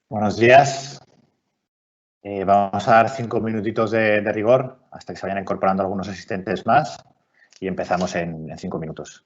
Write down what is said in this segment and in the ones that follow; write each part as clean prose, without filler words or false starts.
Buenos días. Vamos a dar 5 minutitos de rigor hasta que se vayan incorporando algunos asistentes más y empezamos en 5 minutos.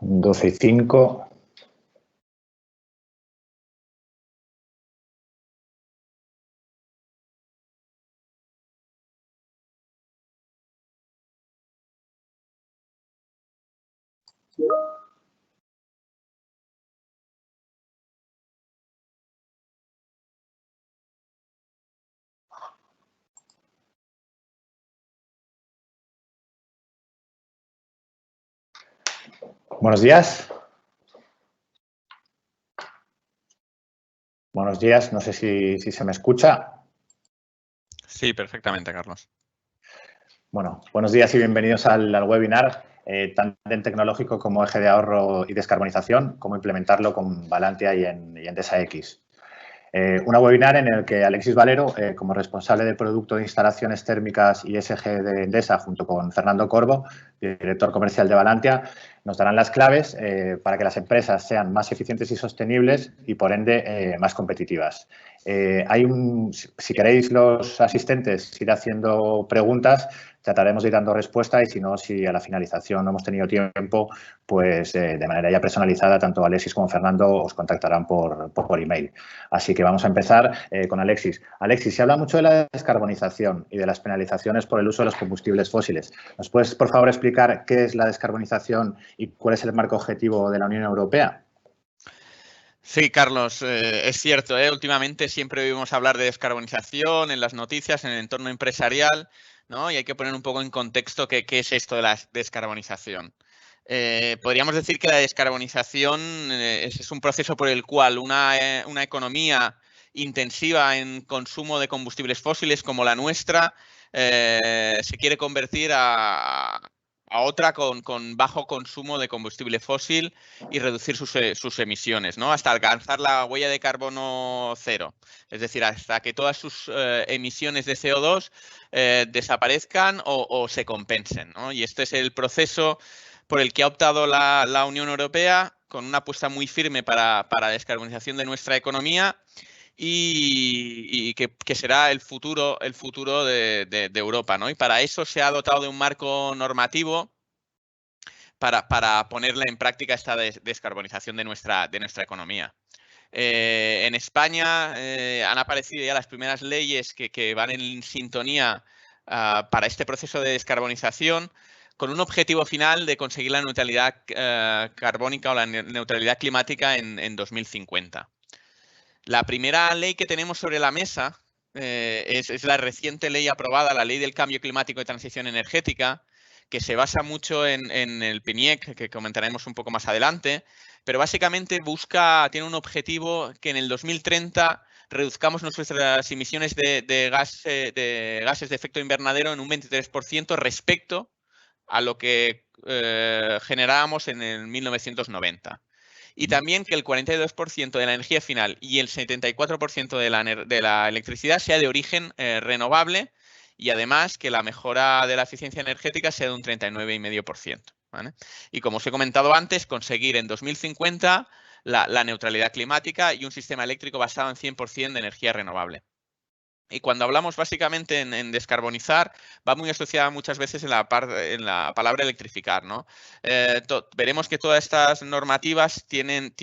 Son 12:05. Buenos días. Buenos días, no sé si se me escucha. Sí, perfectamente, Carlos. Bueno, buenos días y bienvenidos al webinar Tándem tecnológico como eje de ahorro y descarbonización, cómo implementarlo con Valantia y Endesa X. Una webinar en el que Alexis Valero, como responsable de producto de instalaciones térmicas y ESG de Endesa, junto con Fernando Corbo, director comercial de Valantia, nos darán las claves para que las empresas sean más eficientes y sostenibles y, por ende, más competitivas. Si queréis, los asistentes, ir haciendo preguntas, trataremos de ir dando respuesta y, si no, si a la finalización no hemos tenido tiempo, pues de manera ya personalizada, tanto Alexis como Fernando os contactarán por email. Así que vamos a empezar con Alexis. Alexis, se habla mucho de la descarbonización y de las penalizaciones por el uso de los combustibles fósiles. ¿Nos puedes, por favor, explicar qué es la descarbonización y cuál es el marco objetivo de la Unión Europea? Sí, Carlos, es cierto, últimamente siempre oímos hablar de descarbonización en las noticias, en el entorno empresarial, ¿no? Y hay que poner un poco en contexto qué es esto de la descarbonización. Podríamos decir que la descarbonización es un proceso por el cual una economía intensiva en consumo de combustibles fósiles como la nuestra se quiere convertir a otra con bajo consumo de combustible fósil y reducir sus emisiones, ¿no? Hasta alcanzar la huella de carbono cero. Es decir, hasta que todas sus emisiones de CO2 desaparezcan o se compensen, ¿no? Y este es el proceso por el que ha optado la Unión Europea, con una apuesta muy firme para la descarbonización de nuestra economía y que será el futuro de Europa, ¿no? Y para eso se ha dotado de un marco normativo para ponerla en práctica esta descarbonización de nuestra economía. En España han aparecido ya las primeras leyes que van en sintonía para este proceso de descarbonización, con un objetivo final de conseguir la neutralidad carbónica o la neutralidad climática en 2050. La primera ley que tenemos sobre la mesa es la reciente ley aprobada, la Ley del Cambio Climático y Transición Energética, que se basa mucho en el PNIEC, que comentaremos un poco más adelante, pero básicamente tiene un objetivo que en el 2030 reduzcamos nuestras emisiones de gases de efecto invernadero en un 23% respecto a lo que generábamos en el 1990. Y también que el 42% de la energía final y el 74% de la electricidad sea de origen renovable, y además que la mejora de la eficiencia energética sea de un 39,5%. ¿Vale? Y como os he comentado antes, conseguir en 2050 la neutralidad climática y un sistema eléctrico basado en 100% de energía renovable. Y cuando hablamos básicamente en descarbonizar, va muy asociada muchas veces en la palabra electrificar, ¿no? Veremos que todas estas normativas tienen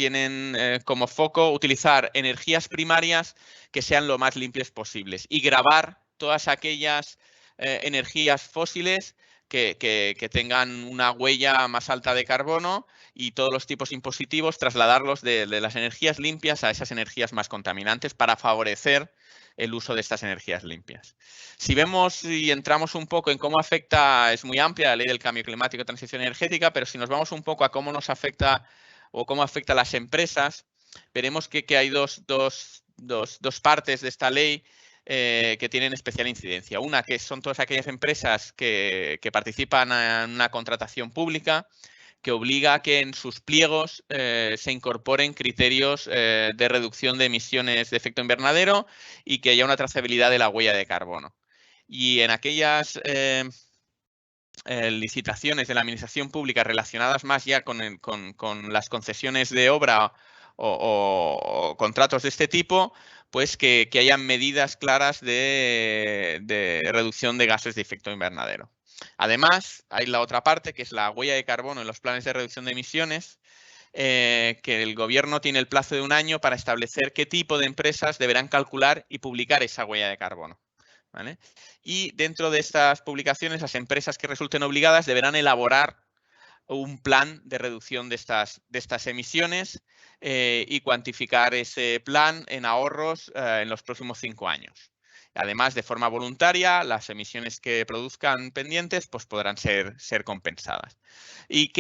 como foco utilizar energías primarias que sean lo más limpias posibles y gravar todas aquellas energías fósiles que tengan una huella más alta de carbono, y todos los tipos impositivos trasladarlos de las energías limpias a esas energías más contaminantes para favorecer el uso de estas energías limpias. Si vemos y entramos un poco en cómo afecta, es muy amplia la Ley del Cambio Climático y Transición Energética, pero si nos vamos un poco a cómo nos afecta o cómo afecta a las empresas, veremos que hay dos partes de esta ley que tienen especial incidencia. Una, que son todas aquellas empresas que participan en una contratación pública, que obliga a que en sus pliegos se incorporen criterios de reducción de emisiones de efecto invernadero y que haya una trazabilidad de la huella de carbono. Y en aquellas licitaciones de la administración pública relacionadas más ya con las concesiones de obra o contratos de este tipo, pues que hayan medidas claras de reducción de gases de efecto invernadero. Además, hay la otra parte, que es la huella de carbono en los planes de reducción de emisiones, que el gobierno tiene el plazo de 1 año para establecer qué tipo de empresas deberán calcular y publicar esa huella de carbono. ¿Vale? Y dentro de estas publicaciones, las empresas que resulten obligadas deberán elaborar un plan de reducción de estas emisiones y cuantificar ese plan en ahorros en los próximos 5 años. Además, de forma voluntaria, las emisiones que produzcan pendientes pues podrán ser compensadas. ¿Y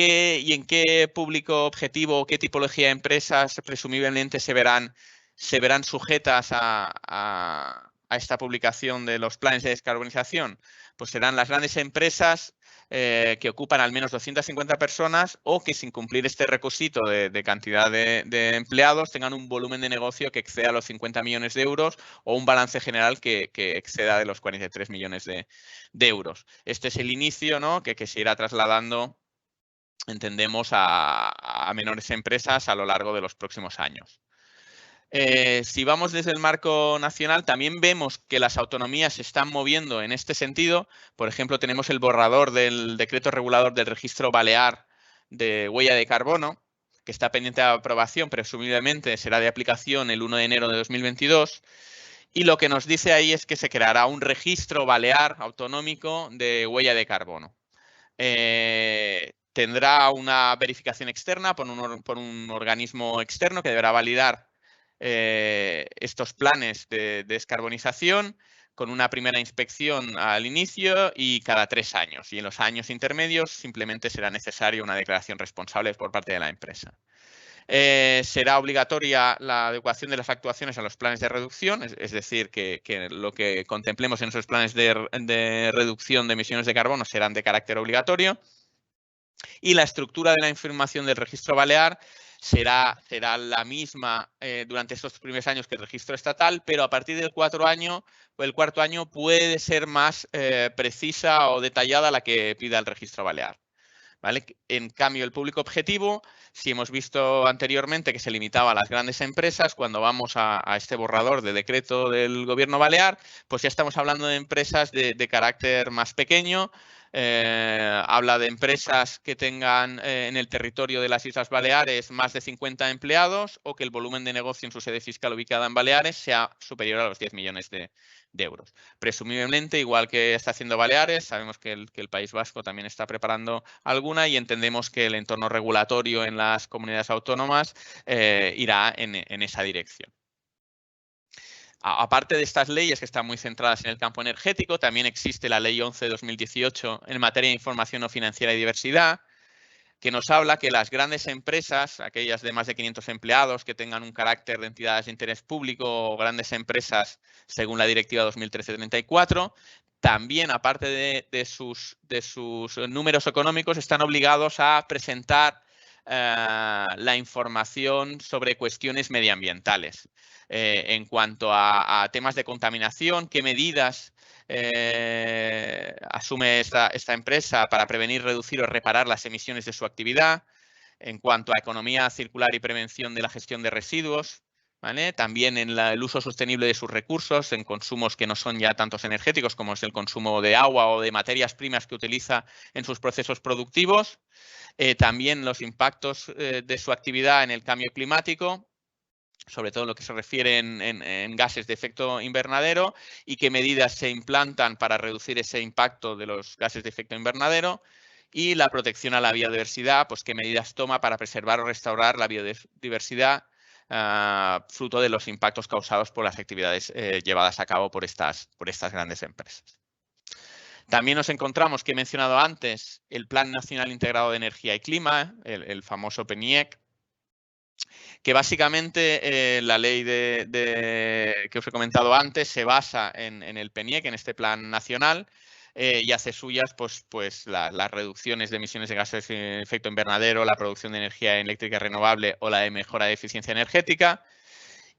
en qué público objetivo o qué tipología de empresas presumiblemente se verán sujetas a esta publicación de los planes de descarbonización? Pues serán las grandes empresas que ocupan al menos 250 personas o que, sin cumplir este requisito de cantidad de empleados, tengan un volumen de negocio que exceda los 50 millones de euros o un balance general que exceda de los 43 millones de euros. Este es el inicio, ¿no?, que se irá trasladando, entendemos, a menores empresas a lo largo de los próximos años. Si vamos desde el marco nacional, también vemos que las autonomías se están moviendo en este sentido. Por ejemplo, tenemos el borrador del decreto regulador del registro balear de huella de carbono, que está pendiente de aprobación, presumiblemente será de aplicación el 1 de enero de 2022. Y lo que nos dice ahí es que se creará un registro balear autonómico de huella de carbono. Tendrá una verificación externa por un organismo externo que deberá validar estos planes de descarbonización con una primera inspección al inicio y cada 3 años. Y en los años intermedios simplemente será necesaria una declaración responsable por parte de la empresa. Será obligatoria la adecuación de las actuaciones a los planes de reducción, es decir, que lo que contemplemos en esos planes de reducción de emisiones de carbono serán de carácter obligatorio. Y la estructura de la información del registro balear será la misma durante estos primeros años que el registro estatal, pero a partir del cuarto año puede ser más precisa o detallada la que pida el registro balear. ¿Vale? En cambio, el público objetivo, si hemos visto anteriormente que se limitaba a las grandes empresas, cuando vamos a este borrador de decreto del Gobierno balear, pues ya estamos hablando de empresas de carácter más pequeño. Habla de empresas que tengan en el territorio de las Islas Baleares más de 50 empleados o que el volumen de negocio en su sede fiscal ubicada en Baleares sea superior a los 10 millones de euros. Presumiblemente, igual que está haciendo Baleares, sabemos que el País Vasco también está preparando alguna y entendemos que el entorno regulatorio en las comunidades autónomas irá en esa dirección. Aparte de estas leyes que están muy centradas en el campo energético, también existe la Ley 11 de 2018 en materia de información no financiera y diversidad, que nos habla que las grandes empresas, aquellas de más de 500 empleados que tengan un carácter de entidades de interés público o grandes empresas según la Directiva 2013/34, también, aparte de sus números económicos, están obligados a presentar la información sobre cuestiones medioambientales. En cuanto a temas de contaminación, qué medidas asume esta empresa para prevenir, reducir o reparar las emisiones de su actividad. En cuanto a economía circular y prevención de la gestión de residuos, ¿vale? También en el uso sostenible de sus recursos, en consumos que no son ya tantos energéticos como es el consumo de agua o de materias primas que utiliza en sus procesos productivos. También los impactos de su actividad en el cambio climático, sobre todo lo que se refiere en gases de efecto invernadero y qué medidas se implantan para reducir ese impacto de los gases de efecto invernadero. Y la protección a la biodiversidad, pues qué medidas toma para preservar o restaurar la biodiversidad fruto de los impactos causados por las actividades llevadas a cabo por estas grandes empresas. También nos encontramos, que he mencionado antes, el Plan Nacional Integrado de Energía y Clima, el famoso PNIEC, que básicamente la ley que os he comentado antes se basa en el PNIEC, en este plan nacional, y hace suyas pues las reducciones de emisiones de gases de efecto invernadero, la producción de energía eléctrica renovable o la de mejora de eficiencia energética,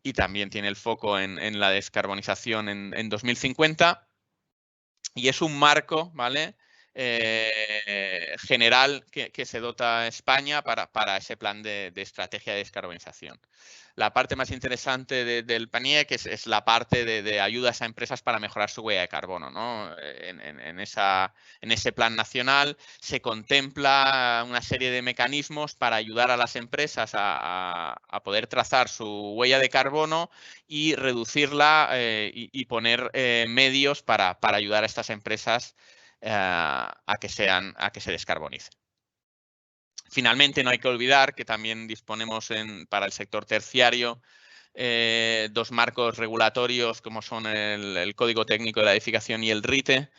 y también tiene el foco en la descarbonización en 2050, y es un marco, ¿vale?, general que se dota España para ese plan de estrategia de descarbonización. La parte más interesante del PNIEC es la parte de ayudas a empresas para mejorar su huella de carbono, ¿no? En ese plan nacional se contempla una serie de mecanismos para ayudar a las empresas a poder trazar su huella de carbono y reducirla y poner medios para ayudar a estas empresas a que se descarbonicen. Finalmente, no hay que olvidar que también disponemos para el sector terciario dos marcos regulatorios como son el Código Técnico de la Edificación y el RITE,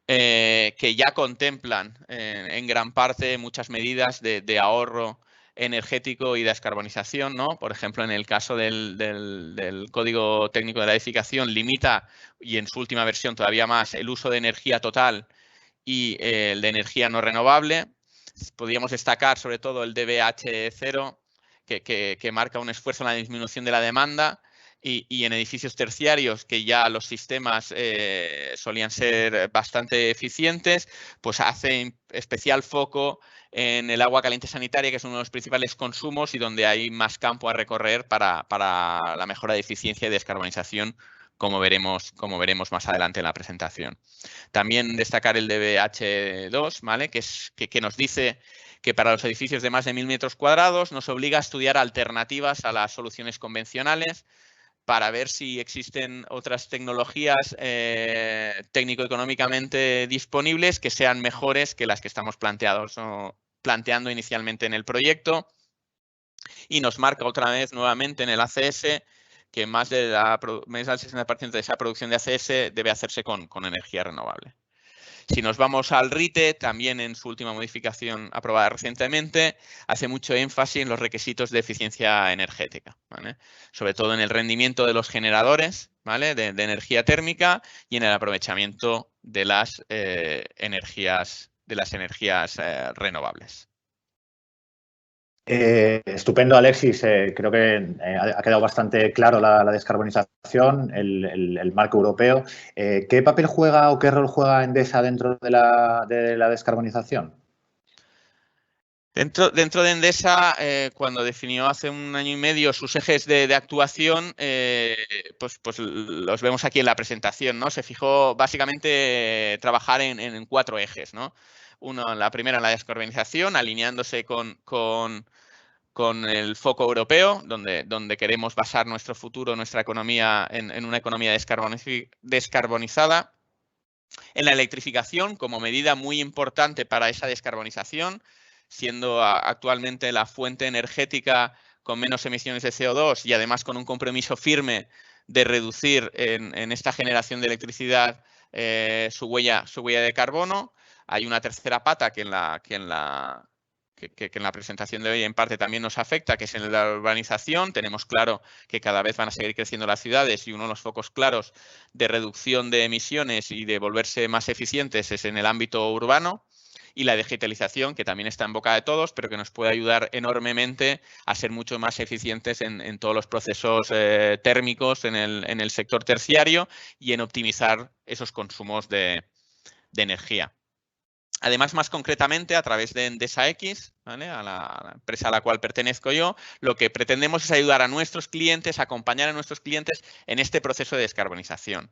que ya contemplan en gran parte muchas medidas de ahorro energético y descarbonización, ¿no? Por ejemplo, en el caso del Código Técnico de la Edificación, limita, y en su última versión todavía más, el uso de energía total y el de energía no renovable. Podríamos destacar sobre todo el DBH0, que marca un esfuerzo en la disminución de la demanda, y en edificios terciarios, que ya los sistemas solían ser bastante eficientes, pues hace especial foco en el agua caliente sanitaria, que es uno de los principales consumos y donde hay más campo a recorrer para la mejora de eficiencia y descarbonización, como veremos más adelante en la presentación. También destacar el DBH2, ¿vale? que nos dice que para los edificios de más de 1000 metros cuadrados nos obliga a estudiar alternativas a las soluciones convencionales para ver si existen otras tecnologías técnico-económicamente disponibles que sean mejores que las que estamos planteando inicialmente en el proyecto. Y nos marca otra vez nuevamente en el ACS que más del 60% de esa producción de ACS debe hacerse con energía renovable. Si nos vamos al RITE, también en su última modificación aprobada recientemente, hace mucho énfasis en los requisitos de eficiencia energética, ¿vale? Sobre todo en el rendimiento de los generadores, ¿vale? de energía térmica y en el aprovechamiento de las energías renovables. Estupendo, Alexis. Creo que ha quedado bastante claro la descarbonización, el marco europeo. ¿Qué papel juega o qué rol juega Endesa dentro de la descarbonización? Dentro de Endesa, cuando definió hace un año y medio sus ejes de actuación, pues los vemos aquí en la presentación, ¿no? Se fijó básicamente trabajar en 4 ejes, ¿no? La primera, la descarbonización, alineándose con el foco europeo, donde queremos basar nuestro futuro, nuestra economía en una economía descarbonizada. En la electrificación, como medida muy importante para esa descarbonización, siendo actualmente la fuente energética con menos emisiones de CO2 y además con un compromiso firme de reducir en esta generación de electricidad su huella de carbono. Hay una tercera pata que en la presentación de hoy en parte también nos afecta, que es en la urbanización. Tenemos claro que cada vez van a seguir creciendo las ciudades y uno de los focos claros de reducción de emisiones y de volverse más eficientes es en el ámbito urbano. Y la digitalización, que también está en boca de todos, pero que nos puede ayudar enormemente a ser mucho más eficientes en todos los procesos térmicos en el sector terciario y en optimizar esos consumos de energía. Además, más concretamente, a través de Endesa X, ¿vale? a la empresa a la cual pertenezco yo, lo que pretendemos es ayudar a nuestros clientes, acompañar a nuestros clientes en este proceso de descarbonización.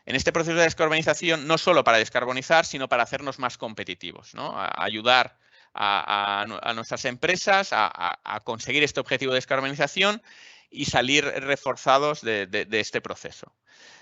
En este proceso de descarbonización, no solo para descarbonizar, sino para hacernos más competitivos, ¿no? Ayudar a nuestras empresas a conseguir este objetivo de descarbonización y salir reforzados de este proceso.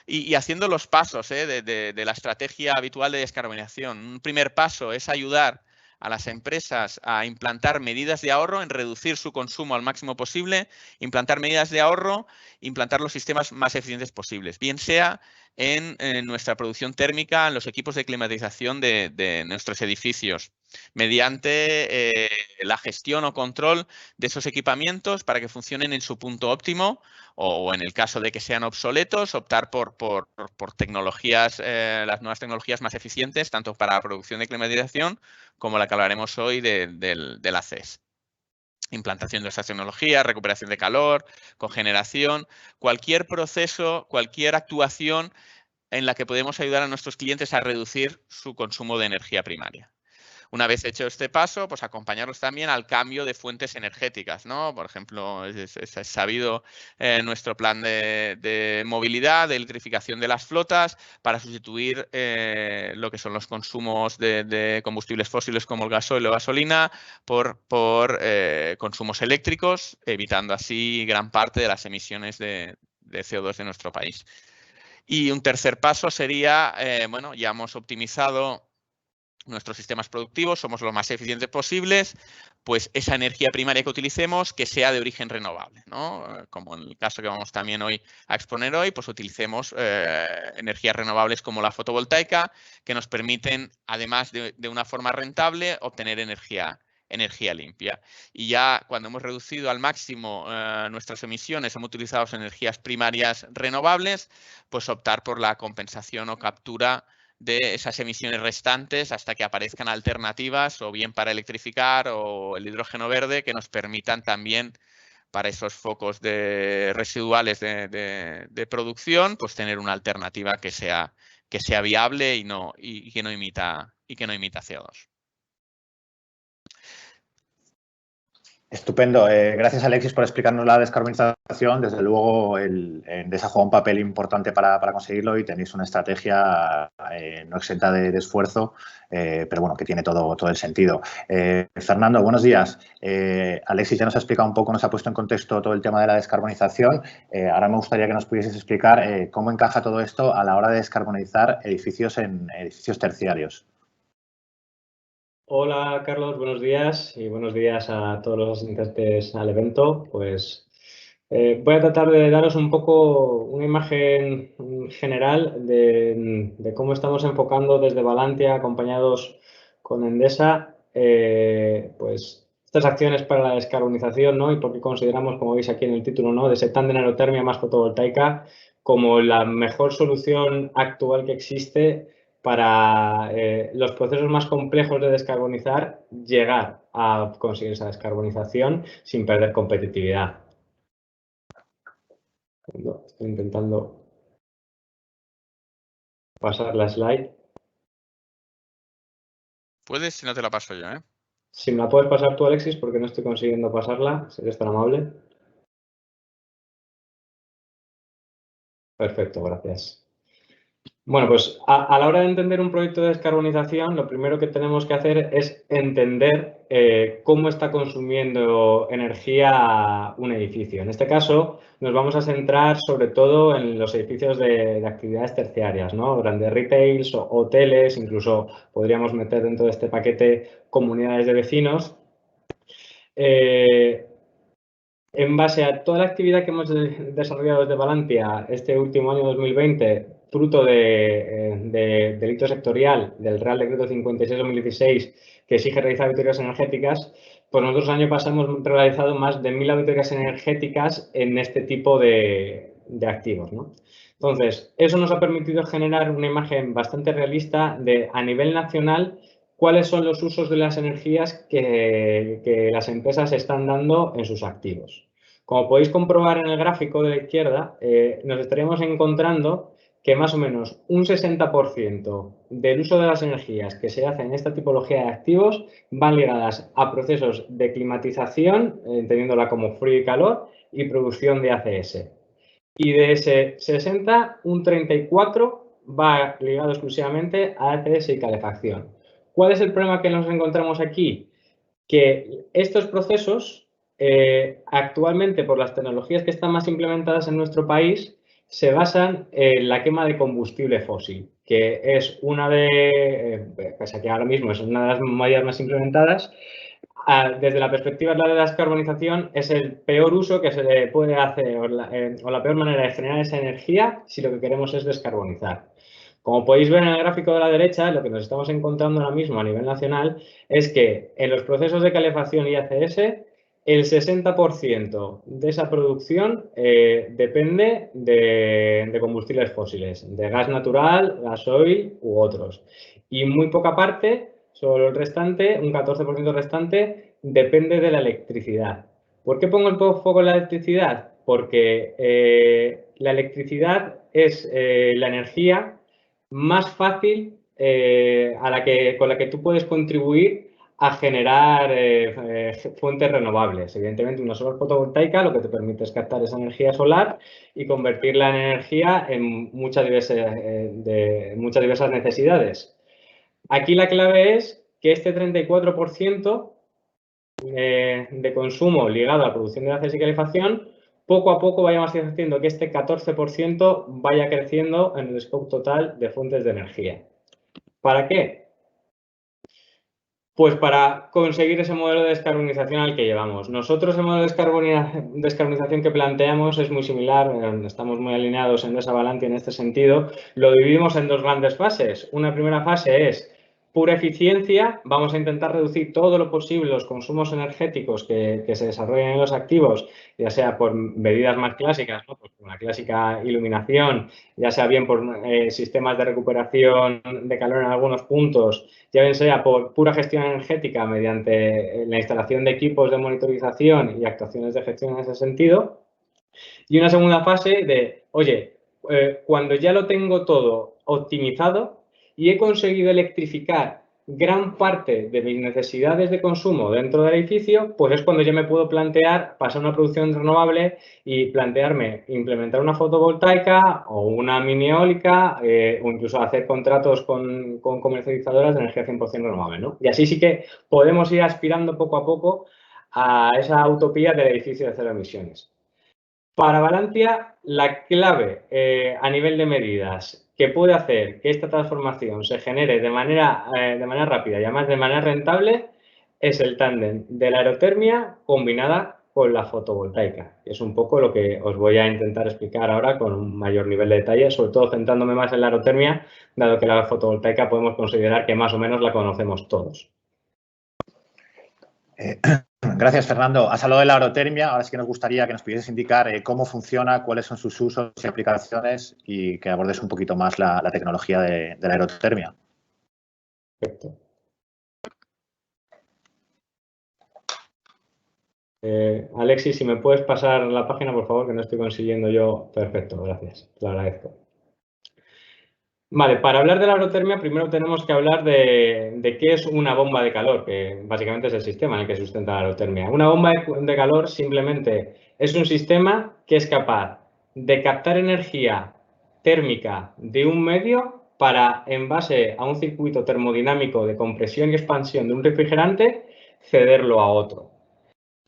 Y haciendo los pasos de la estrategia habitual de descarbonización. Un primer paso es ayudar a las empresas a implantar medidas de ahorro, en reducir su consumo al máximo posible, implantar medidas de ahorro, implantar los sistemas más eficientes posibles, bien sea en nuestra producción térmica, en los equipos de climatización de nuestros edificios, mediante la gestión o control de esos equipamientos para que funcionen en su punto óptimo, o en el caso de que sean obsoletos, optar por tecnologías, las nuevas tecnologías más eficientes, tanto para la producción de climatización como la que hablaremos hoy del ACES. Implantación de estas tecnologías, recuperación de calor, cogeneración, cualquier proceso, cualquier actuación en la que podemos ayudar a nuestros clientes a reducir su consumo de energía primaria. Una vez hecho este paso, pues acompañarlos también al cambio de fuentes energéticas, ¿no? Por ejemplo, es sabido nuestro plan de movilidad, de electrificación de las flotas, para sustituir lo que son los consumos de combustibles fósiles como el gasoil o gasolina por consumos eléctricos, evitando así gran parte de las emisiones de CO2 de nuestro país. Y un tercer paso sería, bueno, ya hemos optimizado nuestros sistemas productivos, somos los más eficientes posibles, pues esa energía primaria que utilicemos que sea de origen renovable, ¿no? Como en el caso que vamos también hoy a exponer hoy, pues utilicemos energías renovables como la fotovoltaica, que nos permiten, además de una forma rentable, obtener energía limpia. Y ya cuando hemos reducido al máximo nuestras emisiones, hemos utilizado energías primarias renovables, pues optar por la compensación o captura de esas emisiones restantes hasta que aparezcan alternativas o bien para electrificar o el hidrógeno verde que nos permitan también para esos focos residuales de producción, pues tener una alternativa que sea viable y que no imita CO2. Estupendo. Gracias, Alexis, por explicarnos la descarbonización. Desde luego, Endesa juega un papel importante para conseguirlo y tenéis una estrategia no exenta de esfuerzo, pero bueno, que tiene todo el sentido. Fernando, buenos días. Alexis ya nos ha explicado un poco, nos ha puesto en contexto todo el tema de la descarbonización. Ahora me gustaría que nos pudieses explicar cómo encaja todo esto a la hora de descarbonizar edificios en edificios terciarios. Hola Carlos, buenos días y buenos días a todos los asistentes al evento. Pues voy a tratar de daros un poco una imagen general de cómo estamos enfocando desde Valantia, acompañados con Endesa, pues estas acciones para la descarbonización, ¿no? Y porque consideramos, como veis aquí en el título, ¿no? De ese tándem aerotermia más fotovoltaica como la mejor solución actual que existe para los procesos más complejos de descarbonizar, llegar a conseguir esa descarbonización sin perder competitividad. Estoy intentando pasar la slide. Puedes, si no te la paso yo, ¿eh? Si me la puedes pasar tú, Alexis, porque no estoy consiguiendo pasarla, si eres tan amable. Perfecto, gracias. Bueno, pues a la hora de entender un proyecto de descarbonización, lo primero que tenemos que hacer es entender cómo está consumiendo energía un edificio. En este caso, nos vamos a centrar sobre todo en los edificios de actividades terciarias, ¿no? Grandes retails, hoteles, incluso podríamos meter dentro de este paquete comunidades de vecinos. En base a toda la actividad que hemos desarrollado desde Valantia este último año 2020, fruto del delito sectorial del Real Decreto 56/2016 que exige realizar auditorías energéticas, pues nosotros el año pasado hemos realizado más de 1000 auditorías energéticas en este tipo de activos, ¿no? Entonces, eso nos ha permitido generar una imagen bastante realista de, a nivel nacional, cuáles son los usos de las energías que las empresas están dando en sus activos. Como podéis comprobar en el gráfico de la izquierda, nos estaríamos encontrando que más o menos un 60% del uso de las energías que se hace en esta tipología de activos van ligadas a procesos de climatización, entendiéndola como frío y calor, y producción de ACS. Y de ese 60, un 34 va ligado exclusivamente a ACS y calefacción. ¿Cuál es el problema que nos encontramos aquí? Que estos procesos, actualmente por las tecnologías que están más implementadas en nuestro país, se basan en la quema de combustible fósil, que es una de, pese a que ahora mismo es una de las medidas más implementadas, desde la perspectiva de la descarbonización es el peor uso que se le puede hacer o la peor manera de generar esa energía si lo que queremos es descarbonizar. Como podéis ver en el gráfico de la derecha, lo que nos estamos encontrando ahora mismo a nivel nacional es que en los procesos de calefacción y ACS, el 60% de esa producción depende de combustibles fósiles, de gas natural, gasoil u otros. Y muy poca parte, solo el restante, un 14% restante, depende de la electricidad. ¿Por qué pongo el foco en la electricidad? Porque la electricidad es la energía más fácil con la que tú puedes contribuir a generar fuentes renovables. Evidentemente, una solar fotovoltaica lo que te permite es captar esa energía solar y convertirla en energía en muchas diversas necesidades. Aquí la clave es que este 34% de consumo ligado a la producción de gases y calefacción, poco a poco vayamos haciendo que este 14% vaya creciendo en el scope total de fuentes de energía. ¿Para qué? Pues para conseguir ese modelo de descarbonización al que llevamos. Nosotros el modelo de descarbonización que planteamos es muy similar, estamos muy alineados en Endesa Valantia en este sentido. Lo dividimos en dos grandes fases. Una primera fase es pura eficiencia, vamos a intentar reducir todo lo posible los consumos energéticos que se desarrollan en los activos, ya sea por medidas más clásicas, ¿no? Pues una clásica iluminación, ya sea bien por sistemas de recuperación de calor en algunos puntos, ya bien sea por pura gestión energética mediante la instalación de equipos de monitorización y actuaciones de gestión en ese sentido. Y una segunda fase de, oye, cuando ya lo tengo todo optimizado y he conseguido electrificar gran parte de mis necesidades de consumo dentro del edificio, pues es cuando ya me puedo plantear pasar a una producción renovable y plantearme implementar una fotovoltaica o una mini eólica o incluso hacer contratos con comercializadoras de energía 100% renovable, ¿no? Y así sí que podemos ir aspirando poco a poco a esa utopía del edificio de cero emisiones. Para Valantia, la clave a nivel de medidas que puede hacer que esta transformación se genere de manera rápida y además de manera rentable es el tándem de la aerotermia combinada con la fotovoltaica. Es un poco lo que os voy a intentar explicar ahora con un mayor nivel de detalle, sobre todo centrándome más en la aerotermia, dado que la fotovoltaica podemos considerar que más o menos la conocemos todos. Gracias, Fernando. Has hablado de la aerotermia. Ahora sí que nos gustaría que nos pudieses indicar cómo funciona, cuáles son sus usos y aplicaciones y que abordes un poquito más la tecnología de la aerotermia. Perfecto. Alexis, si me puedes pasar la página, por favor, que no estoy consiguiendo yo. Perfecto, gracias. Te lo agradezco. Vale, para hablar de la aerotermia, primero tenemos que hablar de qué es una bomba de calor, que básicamente es el sistema en el que sustenta la aerotermia. Una bomba de calor simplemente es un sistema que es capaz de captar energía térmica de un medio para, en base a un circuito termodinámico de compresión y expansión de un refrigerante, cederlo a otro.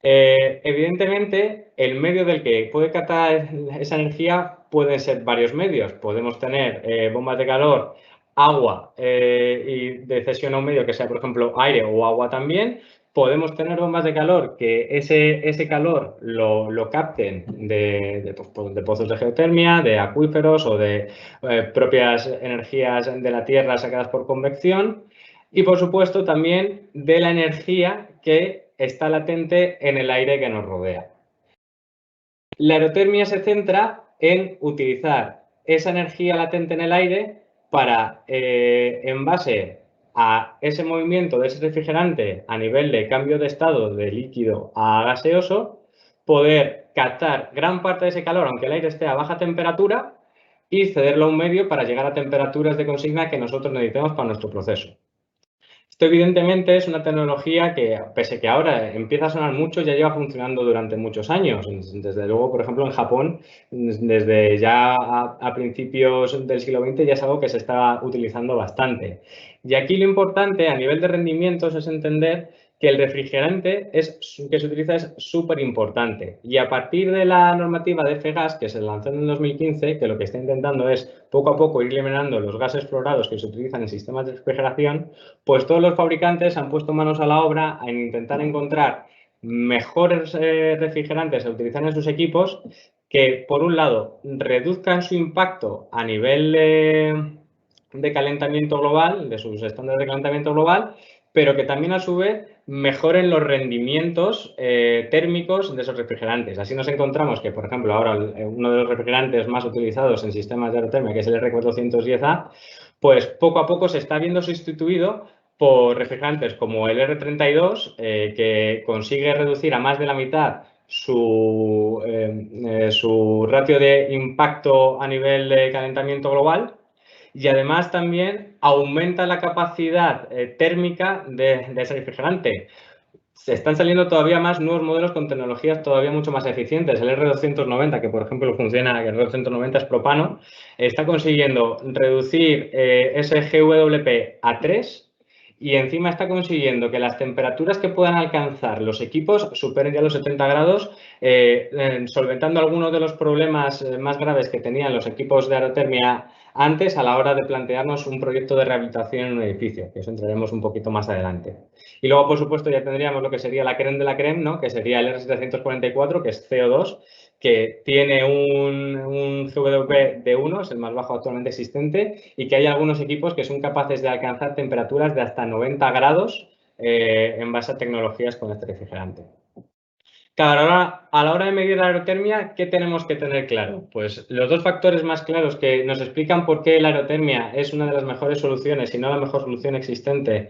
Evidentemente, el medio del que puede captar esa energía pueden ser varios medios. Podemos tener bombas de calor, agua y de cesión a un medio que sea, por ejemplo, aire o agua también. Podemos tener bombas de calor que ese calor lo capten de pozos de geotermia, de acuíferos o de propias energías de la Tierra sacadas por convección. Y, por supuesto, también de la energía que está latente en el aire que nos rodea. La aerotermia se centra en utilizar esa energía latente en el aire para, en base a ese movimiento de ese refrigerante a nivel de cambio de estado de líquido a gaseoso, poder captar gran parte de ese calor, aunque el aire esté a baja temperatura, y cederlo a un medio para llegar a temperaturas de consigna que nosotros necesitemos para nuestro proceso. Esto evidentemente es una tecnología que, pese a que ahora empieza a sonar mucho, ya lleva funcionando durante muchos años. Desde luego, por ejemplo, en Japón, desde ya a principios del siglo XX ya es algo que se está utilizando bastante. Y aquí lo importante a nivel de rendimientos es entender que el refrigerante que se utiliza es súper importante. Y a partir de la normativa de F-Gas, que se lanzó en el 2015, que lo que está intentando es poco a poco ir eliminando los gases fluorados que se utilizan en sistemas de refrigeración, pues todos los fabricantes han puesto manos a la obra en intentar encontrar mejores refrigerantes a utilizar en sus equipos que, por un lado, reduzcan su impacto a nivel de calentamiento global, de sus estándares de calentamiento global, pero que también, a su vez, mejoren los rendimientos térmicos de esos refrigerantes. Así nos encontramos que, por ejemplo, ahora uno de los refrigerantes más utilizados en sistemas de aerotermia, que es el R410A, pues poco a poco se está viendo sustituido por refrigerantes como el R32, que consigue reducir a más de la mitad su ratio de impacto a nivel de calentamiento global, y además también aumenta la capacidad térmica de ese refrigerante. Se están saliendo todavía más nuevos modelos con tecnologías todavía mucho más eficientes. El R290, que por ejemplo funciona, que el R290 es propano, está consiguiendo reducir ese GWP a 3 y encima está consiguiendo que las temperaturas que puedan alcanzar los equipos superen ya los 70 grados, solventando algunos de los problemas más graves que tenían los equipos de aerotermia antes a la hora de plantearnos un proyecto de rehabilitación en un edificio, que eso entraremos un poquito más adelante. Y luego, por supuesto, ya tendríamos lo que sería la crème de la crème, ¿no? Que sería el R744, que es CO2, que tiene un GWP de 1, es el más bajo actualmente existente, y que hay algunos equipos que son capaces de alcanzar temperaturas de hasta 90 grados en base a tecnologías con este refrigerante. Claro, a la hora de medir la aerotermia, ¿qué tenemos que tener claro? Pues los dos factores más claros que nos explican por qué la aerotermia es una de las mejores soluciones, si no la mejor solución existente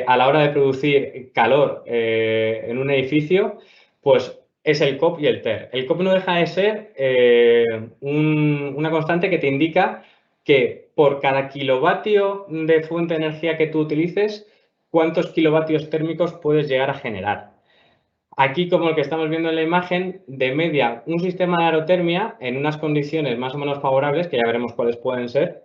a la hora de producir calor en un edificio, pues es el COP y el TER. El COP no deja de ser una constante que te indica que por cada kilovatio de fuente de energía que tú utilices, cuántos kilovatios térmicos puedes llegar a generar. Aquí, como el que estamos viendo en la imagen, de media, un sistema de aerotermia en unas condiciones más o menos favorables, que ya veremos cuáles pueden ser,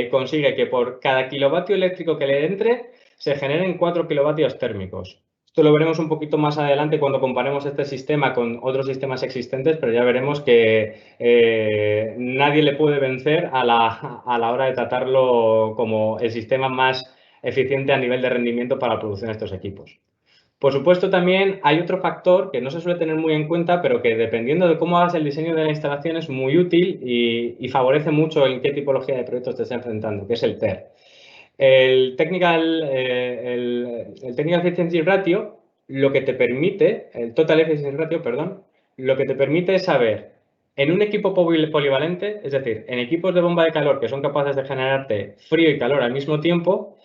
consigue que por cada kilovatio eléctrico que le entre se generen 4 kilovatios térmicos. Esto lo veremos un poquito más adelante cuando comparemos este sistema con otros sistemas existentes, pero ya veremos que nadie le puede vencer a la hora de tratarlo como el sistema más eficiente a nivel de rendimiento para la producción de estos equipos. Por supuesto, también hay otro factor que no se suele tener muy en cuenta, pero que dependiendo de cómo hagas el diseño de la instalación es muy útil y favorece mucho en qué tipología de proyectos te estás enfrentando, que es el TER. El Technical Efficiency Ratio, lo que te permite, el Total Efficiency Ratio, perdón, lo que te permite es saber en un equipo polivalente, es decir, en equipos de bomba de calor que son capaces de generarte frío y calor al mismo tiempo,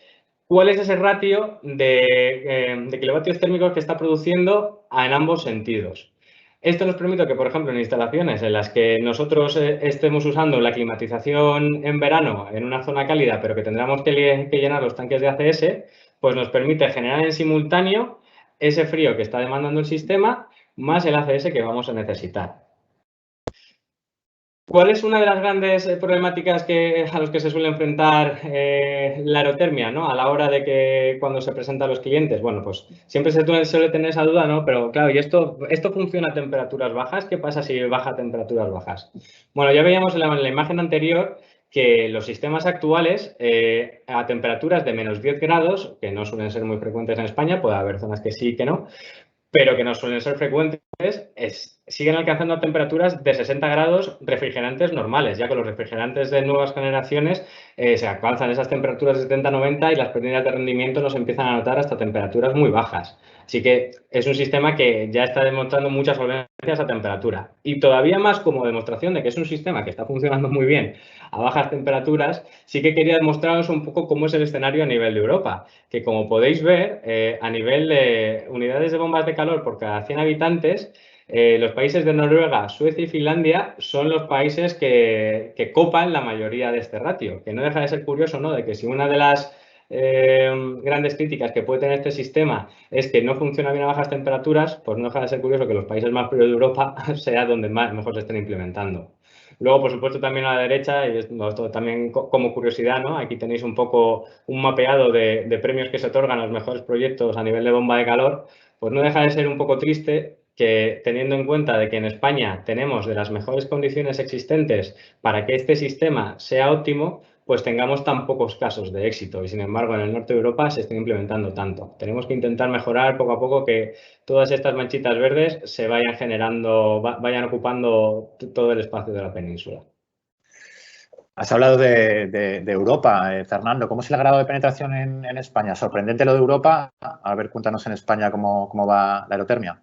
¿cuál es ese ratio de kilovatios térmicos que está produciendo en ambos sentidos? Esto nos permite que, por ejemplo, en instalaciones en las que nosotros estemos usando la climatización en verano en una zona cálida, pero que tendremos que llenar los tanques de ACS, pues nos permite generar en simultáneo ese frío que está demandando el sistema más el ACS que vamos a necesitar. ¿Cuál es una de las grandes problemáticas a los que se suele enfrentar la aerotermia, ¿no? A la hora de que cuando se presenta a los clientes? Bueno, pues siempre se suele tener esa duda, ¿no? Pero claro, ¿y esto funciona a temperaturas bajas? ¿Qué pasa si baja a temperaturas bajas? Bueno, ya veíamos en la imagen anterior que los sistemas actuales a temperaturas de menos 10 grados, que no suelen ser muy frecuentes en España, puede haber zonas que sí y que no, pero que no suelen ser frecuentes, siguen alcanzando temperaturas de 60 grados refrigerantes normales, ya que los refrigerantes de nuevas generaciones se alcanzan esas temperaturas de 70-90 y las pérdidas de rendimiento nos empiezan a notar hasta temperaturas muy bajas. Así que es un sistema que ya está demostrando muchas solvencias a temperatura. Y todavía más como demostración de que es un sistema que está funcionando muy bien a bajas temperaturas, sí que quería demostraros un poco cómo es el escenario a nivel de Europa, que como podéis ver, a nivel de unidades de bombas de calor por cada 100 habitantes, los países de Noruega, Suecia y Finlandia son los países que copan la mayoría de este ratio, que no deja de ser curioso, ¿no? De que si una de las grandes críticas que puede tener este sistema es que no funciona bien a bajas temperaturas, pues no deja de ser curioso que los países más fríos de Europa sea donde mejor se estén implementando. Luego, por supuesto, también a la derecha, y esto también como curiosidad, ¿no? Aquí tenéis un poco un mapeado de premios que se otorgan a los mejores proyectos a nivel de bomba de calor, pues no deja de ser un poco triste que, teniendo en cuenta de que en España tenemos de las mejores condiciones existentes para que este sistema sea óptimo, pues tengamos tan pocos casos de éxito y, sin embargo, en el norte de Europa se estén implementando tanto. Tenemos que intentar mejorar poco a poco que todas estas manchitas verdes se vayan generando, vayan ocupando todo el espacio de la península. Has hablado de Europa, Fernando. ¿Cómo es el grado de penetración en España? Sorprendente lo de Europa. A ver, cuéntanos en España cómo va la aerotermia.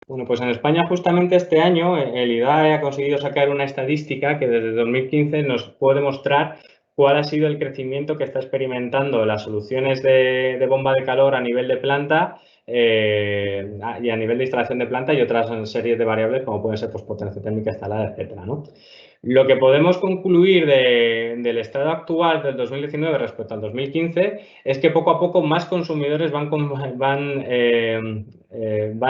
Bueno, pues en España justamente este año el IDAE ha conseguido sacar una estadística que desde 2015 nos puede mostrar cuál ha sido el crecimiento que está experimentando las soluciones de bomba de calor a nivel de planta y a nivel de instalación de planta y otras series de variables como pueden ser pues, potencia térmica instalada, etcétera, ¿no? Lo que podemos concluir del estado actual del 2019 respecto al 2015 es que poco a poco más consumidores van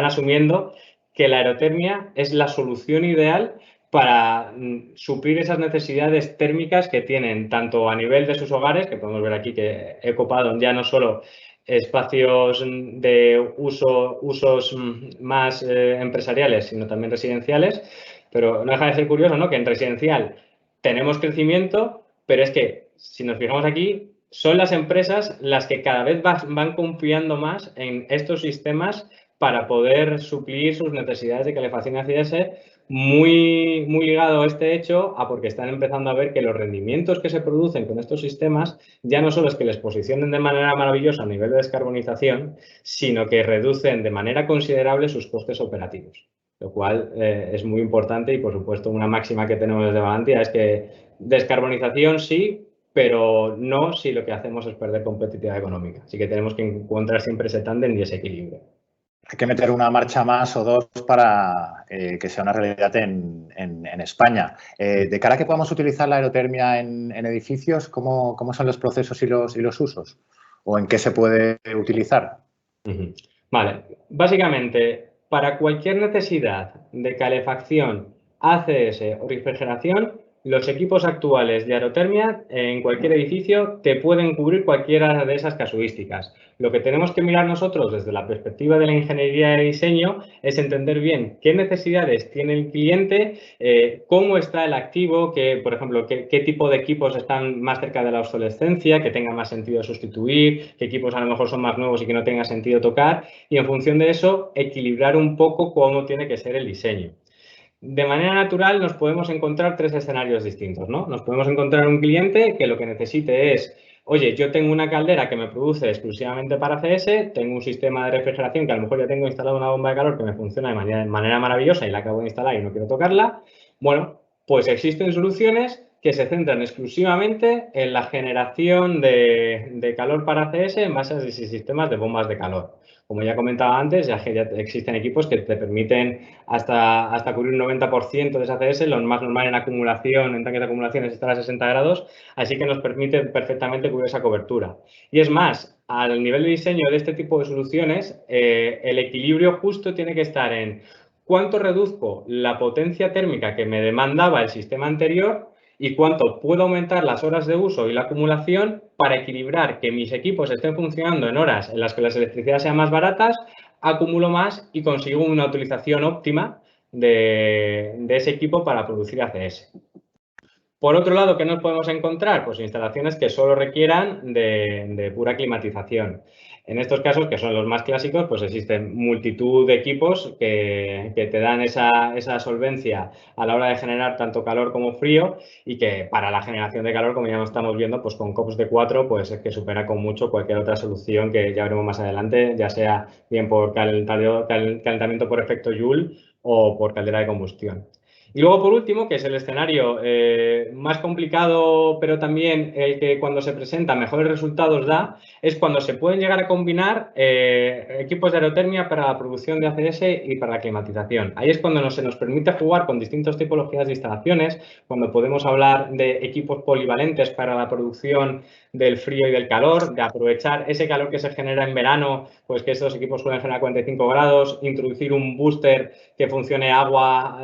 asumiendo que la aerotermia es la solución ideal para suplir esas necesidades térmicas que tienen tanto a nivel de sus hogares, que podemos ver aquí que he copado ya no solo espacios de usos más empresariales, sino también residenciales, pero no deja de ser curioso, ¿no? Que en residencial tenemos crecimiento, pero es que, si nos fijamos aquí, son las empresas las que cada vez van confiando más en estos sistemas para poder suplir sus necesidades de calefacción ACS, muy ligado a este hecho a porque están empezando a ver que los rendimientos que se producen con estos sistemas ya no solo es que les posicionen de manera maravillosa a nivel de descarbonización, sino que reducen de manera considerable sus costes operativos, lo cual es muy importante y, por supuesto, una máxima que tenemos desde Valantia es que descarbonización sí, pero no si lo que hacemos es perder competitividad económica. Así que tenemos que encontrar siempre ese tándem y ese equilibrio. Hay que meter una marcha más o dos para que sea una realidad en España. De cara a que podamos utilizar la aerotermia en edificios, ¿cómo son los procesos y los usos? ¿O en qué se puede utilizar? Vale, básicamente, para cualquier necesidad de calefacción, ACS o refrigeración, los equipos actuales de aerotermia en cualquier edificio te pueden cubrir cualquiera de esas casuísticas. Lo que tenemos que mirar nosotros desde la perspectiva de la ingeniería de diseño es entender bien qué necesidades tiene el cliente, cómo está el activo, por ejemplo, qué tipo de equipos están más cerca de la obsolescencia, que tenga más sentido sustituir, qué equipos a lo mejor son más nuevos y que no tenga sentido tocar, y en función de eso equilibrar un poco cómo tiene que ser el diseño. De manera natural nos podemos encontrar tres escenarios distintos, ¿no? Nos podemos encontrar un cliente que lo que necesite es, oye, yo tengo una caldera que me produce exclusivamente para CS, tengo un sistema de refrigeración que a lo mejor ya tengo instalado una bomba de calor que me funciona de manera maravillosa y la acabo de instalar y no quiero tocarla. Bueno, pues existen soluciones que se centran exclusivamente en la generación de calor para CS en base a esos sistemas de bombas de calor. Como ya comentaba antes, ya existen equipos que te permiten hasta cubrir un 90% de esa CS, lo más normal en acumulación, en tanques de acumulación es estar a 60 grados, así que nos permite perfectamente cubrir esa cobertura. Y es más, al nivel de diseño de este tipo de soluciones, el equilibrio justo tiene que estar en cuánto reduzco la potencia térmica que me demandaba el sistema anterior y cuánto puedo aumentar las horas de uso y la acumulación para equilibrar que mis equipos estén funcionando en horas en las que las electricidades sean más baratas, acumulo más y consigo una utilización óptima de ese equipo para producir ACS. Por otro lado, ¿qué nos podemos encontrar? Pues instalaciones que solo requieran de pura climatización. En estos casos, que son los más clásicos, pues existen multitud de equipos que te dan esa solvencia a la hora de generar tanto calor como frío y que para la generación de calor, como ya estamos viendo, pues con COPs de 4, pues es que supera con mucho cualquier otra solución que ya veremos más adelante, ya sea bien por calentamiento por efecto Joule o por caldera de combustión. Y luego, por último, que es el escenario más complicado, pero también el que cuando se presenta mejores resultados da, es cuando se pueden llegar a combinar equipos de aerotermia para la producción de ACS y para la climatización. Ahí es cuando se nos permite jugar con distintas tipologías de instalaciones, cuando podemos hablar de equipos polivalentes para la producción del frío y del calor, de aprovechar ese calor que se genera en verano, pues que estos equipos suelen generar 45 grados, introducir un booster que funcione agua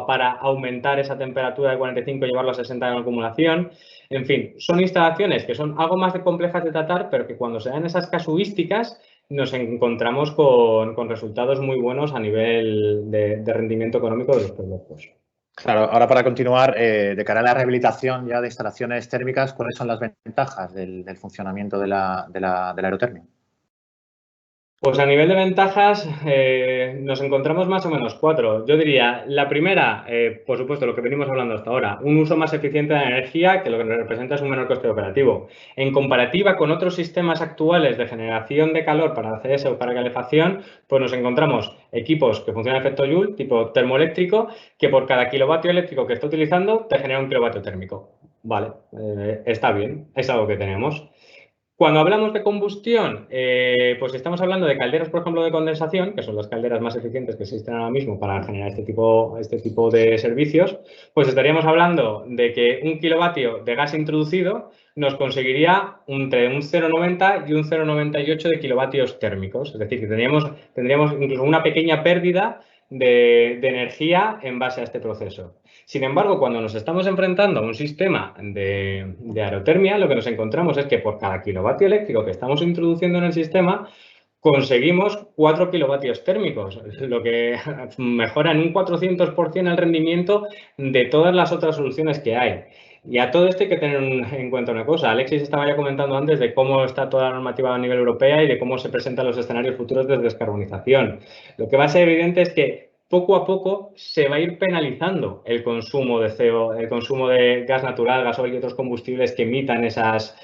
para aumentar esa temperatura de 45 y llevarlo a 60 en acumulación. En fin, son instalaciones que son algo más complejas de tratar, pero que cuando se dan esas casuísticas nos encontramos con resultados muy buenos a nivel de rendimiento económico de los proyectos. Claro, ahora para continuar, de cara a la rehabilitación ya de instalaciones térmicas, ¿cuáles son las ventajas del funcionamiento de la aerotermia? Pues a nivel de ventajas nos encontramos más o menos 4. Yo diría, la primera, por supuesto, lo que venimos hablando hasta ahora, un uso más eficiente de la energía que lo que representa es un menor coste operativo. En comparativa con otros sistemas actuales de generación de calor para ACS o para calefacción, pues nos encontramos equipos que funcionan a efecto Joule, tipo termoeléctrico, que por cada kilovatio eléctrico que está utilizando te genera un kilovatio térmico. Vale, está bien, es algo que tenemos. Cuando hablamos de combustión, pues estamos hablando de calderas, por ejemplo, de condensación, que son las calderas más eficientes que existen ahora mismo para generar este tipo de servicios, pues estaríamos hablando de que un kilovatio de gas introducido nos conseguiría entre un 0,90 y un 0,98 de kilovatios térmicos. Es decir, que tendríamos incluso una pequeña pérdida de energía en base a este proceso. Sin embargo, cuando nos estamos enfrentando a un sistema de aerotermia, lo que nos encontramos es que por cada kilovatio eléctrico que estamos introduciendo en el sistema, conseguimos 4 kilovatios térmicos, lo que mejora en un 400% el rendimiento de todas las otras soluciones que hay. Y a todo esto hay que tener en cuenta una cosa. Alexis estaba ya comentando antes de cómo está toda la normativa a nivel europeo y de cómo se presentan los escenarios futuros de descarbonización. Lo que va a ser evidente es que poco a poco se va a ir penalizando el consumo de CO, el consumo de gas natural, gasoil y otros combustibles que emitan esas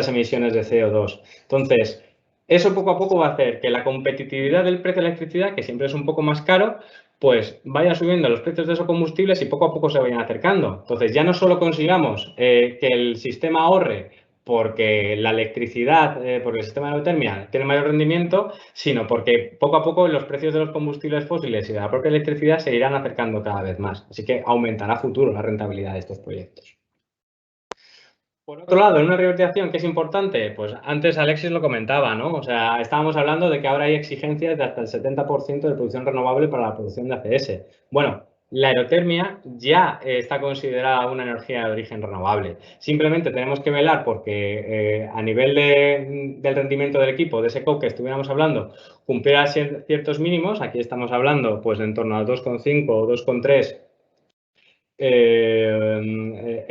emisiones de CO2. Entonces, eso poco a poco va a hacer que la competitividad del precio de la electricidad, que siempre es un poco más caro, pues vaya subiendo los precios de esos combustibles y poco a poco se vayan acercando. Entonces, ya no solo consigamos que el sistema ahorre porque la electricidad, porque el sistema de aerotermia tiene mayor rendimiento, sino porque poco a poco los precios de los combustibles fósiles y de la propia electricidad se irán acercando cada vez más. Así que aumentará a futuro la rentabilidad de estos proyectos. Por otro lado, en una priorización que es importante, pues antes Alexis lo comentaba, ¿no? O sea, estábamos hablando de que ahora hay exigencias de hasta el 70% de producción renovable para la producción de ACS. Bueno, la aerotermia ya está considerada una energía de origen renovable. Simplemente tenemos que velar porque a nivel del rendimiento del equipo, de ese COP que estuviéramos hablando, cumpliera ciertos mínimos. Aquí estamos hablando pues en torno a 2,5 o 2,3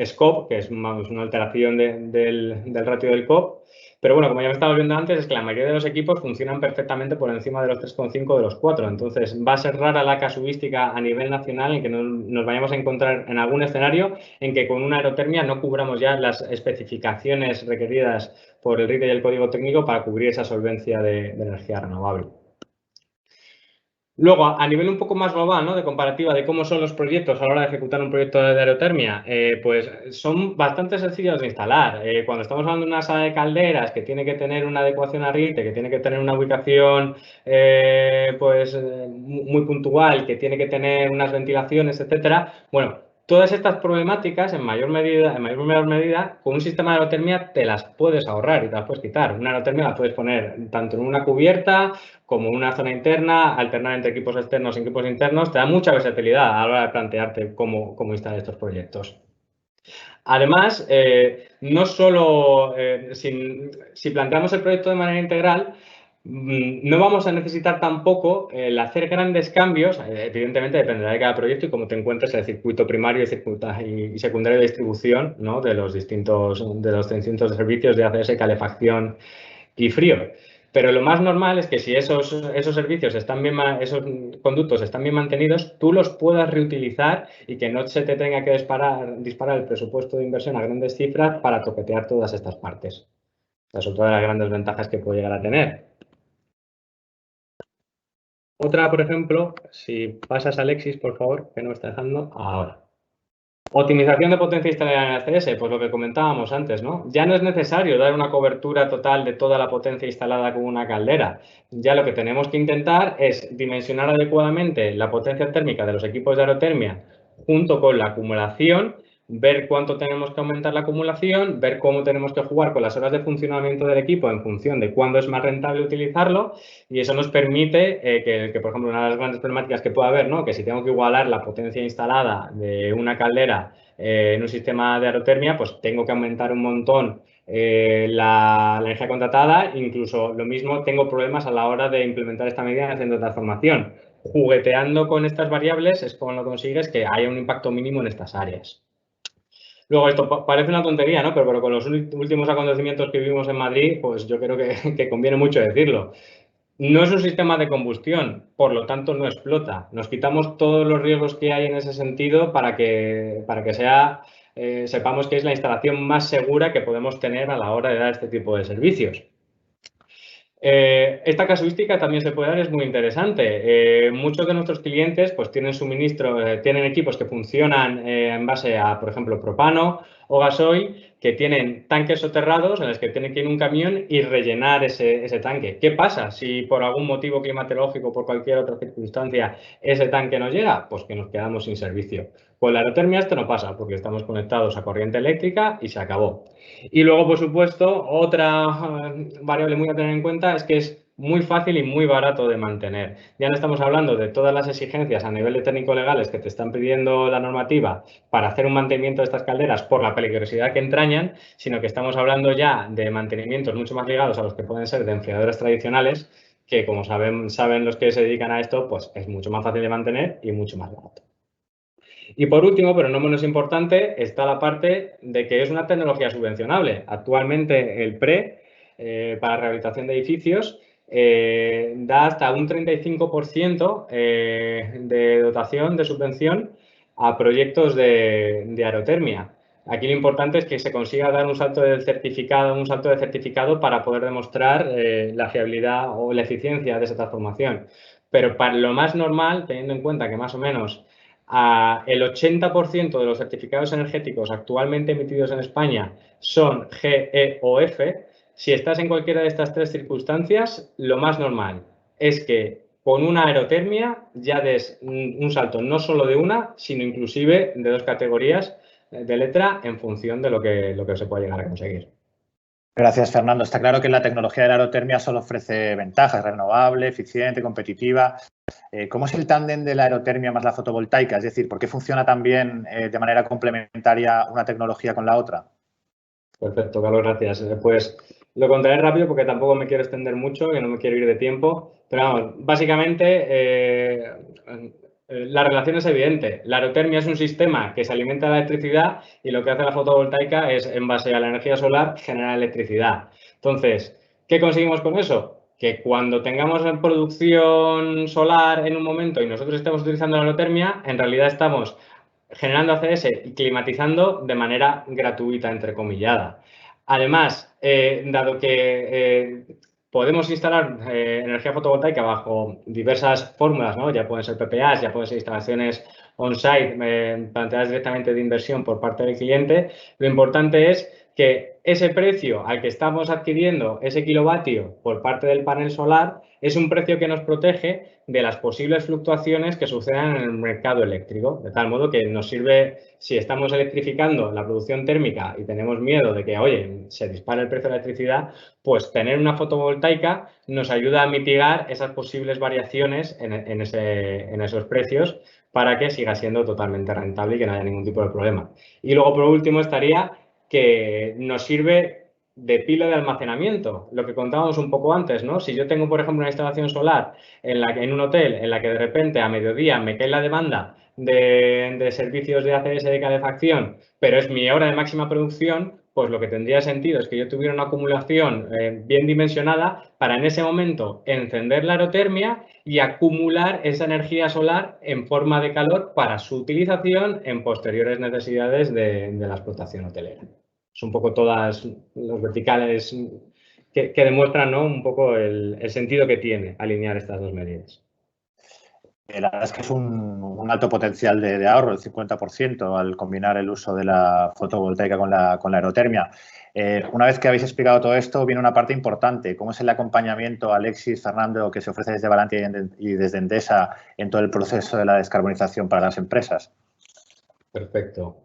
SCOP, que es una alteración del ratio del COP. Pero bueno, como ya me estaba viendo antes, es que la mayoría de los equipos funcionan perfectamente por encima de los 3,5 de los 4. Entonces, va a ser rara la casuística a nivel nacional en que nos vayamos a encontrar en algún escenario en que con una aerotermia no cubramos ya las especificaciones requeridas por el RITE y el código técnico para cubrir esa solvencia de energía renovable. Luego, a nivel un poco más global, ¿no? De comparativa de cómo son los proyectos a la hora de ejecutar un proyecto de aerotermia, pues son bastante sencillos de instalar. Cuando estamos hablando de una sala de calderas que tiene que tener una adecuación a RITE, que tiene que tener una ubicación muy puntual, que tiene que tener unas ventilaciones, etcétera, bueno, todas estas problemáticas, en mayor o menor medida, con un sistema de aerotermia te las puedes ahorrar y te las puedes quitar. Una aerotermia la puedes poner tanto en una cubierta como en una zona interna, alternar entre equipos externos y equipos internos. Te da mucha versatilidad a la hora de plantearte cómo instalar estos proyectos. Además, no solo si planteamos el proyecto de manera integral, no vamos a necesitar tampoco el hacer grandes cambios, evidentemente dependerá de cada proyecto y cómo te encuentres en el circuito primario y secundario de distribución, ¿no? de los distintos servicios de ACS, calefacción y frío. Pero lo más normal es que si esos servicios esos conductos están bien mantenidos, tú los puedas reutilizar y que no se te tenga que disparar el presupuesto de inversión a grandes cifras para toquetear todas estas partes. Esa es otra de las grandes ventajas que puede llegar a tener. Otra, por ejemplo, si pasas a Alexis, por favor, que no me está dejando ahora. Optimización de potencia instalada en ACS, pues lo que comentábamos antes, ¿no? Ya no es necesario dar una cobertura total de toda la potencia instalada con una caldera. Ya lo que tenemos que intentar es dimensionar adecuadamente la potencia térmica de los equipos de aerotermia junto con la acumulación, ver cuánto tenemos que aumentar la acumulación, ver cómo tenemos que jugar con las horas de funcionamiento del equipo en función de cuándo es más rentable utilizarlo, y eso nos permite que, por ejemplo, una de las grandes problemáticas que puede haber, ¿no? Que si tengo que igualar la potencia instalada de una caldera en un sistema de aerotermia, pues tengo que aumentar un montón la energía contratada. Incluso lo mismo, tengo problemas a la hora de implementar esta medida en el centro de transformación. Jugueteando con estas variables es como lo consigues que haya un impacto mínimo en estas áreas. Luego, esto parece una tontería, ¿no? Pero con los últimos acontecimientos que vivimos en Madrid, pues yo creo que conviene mucho decirlo. No es un sistema de combustión, por lo tanto no explota. Nos quitamos todos los riesgos que hay en ese sentido para que sepamos que es la instalación más segura que podemos tener a la hora de dar este tipo de servicios. Esta casuística también se puede dar, es muy interesante. Muchos de nuestros clientes pues tienen tienen equipos que funcionan en base a, por ejemplo, propano o gasoil, que tienen tanques soterrados en los que tienen que ir un camión y rellenar ese tanque. ¿Qué pasa si por algún motivo climatológico o por cualquier otra circunstancia ese tanque no llega? Pues que nos quedamos sin servicio. Con la aerotermia esto no pasa porque estamos conectados a corriente eléctrica y se acabó. Y luego, por supuesto, otra variable muy a tener en cuenta es que es muy fácil y muy barato de mantener. Ya no estamos hablando de todas las exigencias a nivel de técnico-legales que te están pidiendo la normativa para hacer un mantenimiento de estas calderas por la peligrosidad que entrañan, sino que estamos hablando ya de mantenimientos mucho más ligados a los que pueden ser de enfriadoras tradicionales, que como saben los que se dedican a esto, pues es mucho más fácil de mantener y mucho más barato. Y por último, pero no menos importante, está la parte de que es una tecnología subvencionable. Actualmente el PRE para rehabilitación de edificios da hasta un 35% de dotación, de subvención a proyectos de aerotermia. Aquí lo importante es que se consiga dar un salto de certificado para poder demostrar la fiabilidad o la eficiencia de esa transformación. Pero para lo más normal, teniendo en cuenta que más o menos el 80% de los certificados energéticos actualmente emitidos en España son G, E o F. Si estás en cualquiera de estas tres circunstancias, lo más normal es que con una aerotermia ya des un salto no solo de una, sino inclusive de dos categorías de letra en función de lo que se pueda llegar a conseguir. Gracias, Fernando. Está claro que la tecnología de la aerotermia solo ofrece ventajas, renovable, eficiente, competitiva. ¿Cómo es el tándem de la aerotermia más la fotovoltaica? Es decir, ¿por qué funciona tan bien de manera complementaria una tecnología con la otra? Perfecto, Carlos, gracias. Pues lo contaré rápido porque tampoco me quiero extender mucho, que no me quiero ir de tiempo. Pero vamos, básicamente la relación es evidente. La aerotermia es un sistema que se alimenta de la electricidad y lo que hace la fotovoltaica es, en base a la energía solar, generar electricidad. Entonces, ¿qué conseguimos con eso? Que cuando tengamos producción solar en un momento y nosotros estemos utilizando la aerotermia, en realidad estamos generando ACS y climatizando de manera gratuita, entrecomillada. Además, dado que podemos instalar energía fotovoltaica bajo diversas fórmulas, ¿no? Ya pueden ser PPAs, ya pueden ser instalaciones on-site planteadas directamente de inversión por parte del cliente, lo importante es que ese precio al que estamos adquiriendo ese kilovatio por parte del panel solar es un precio que nos protege de las posibles fluctuaciones que sucedan en el mercado eléctrico, de tal modo que nos sirve, si estamos electrificando la producción térmica y tenemos miedo de que, oye, se dispare el precio de la electricidad, pues tener una fotovoltaica nos ayuda a mitigar esas posibles variaciones en esos precios para que siga siendo totalmente rentable y que no haya ningún tipo de problema. Y luego, por último, estaría que nos sirve de pila de almacenamiento, lo que contábamos un poco antes, ¿no? Si yo tengo, por ejemplo, una instalación solar en un hotel en la que de repente a mediodía me cae la demanda de servicios de ACS de calefacción, pero es mi hora de máxima producción, pues lo que tendría sentido es que yo tuviera una acumulación bien dimensionada para en ese momento encender la aerotermia y acumular esa energía solar en forma de calor para su utilización en posteriores necesidades de la explotación hotelera. Son un poco todas los verticales que demuestran, ¿no? Un poco el sentido que tiene alinear estas dos medidas. La verdad es que es un alto potencial de ahorro, el 50%, al combinar el uso de la fotovoltaica con la aerotermia. Una vez que habéis explicado todo esto, viene una parte importante. ¿Cómo es el acompañamiento, Alexis, Fernando, que se ofrece desde Valantia y desde Endesa en todo el proceso de la descarbonización para las empresas? Perfecto.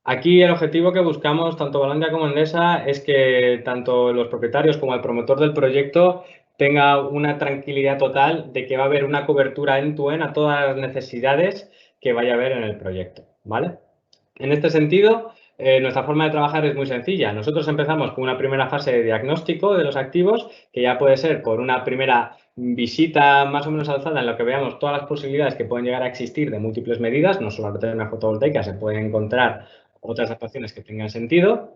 Aquí el objetivo que buscamos, tanto Valantia como Endesa, es que tanto los propietarios como el promotor del proyecto tenga una tranquilidad total de que va a haber una cobertura end-to-end a todas las necesidades que vaya a haber en el proyecto, ¿vale? En este sentido, nuestra forma de trabajar es muy sencilla. Nosotros empezamos con una primera fase de diagnóstico de los activos, que ya puede ser por una primera visita más o menos alzada en la que veamos todas las posibilidades que pueden llegar a existir de múltiples medidas, no solamente una fotovoltaica, se pueden encontrar otras actuaciones que tengan sentido,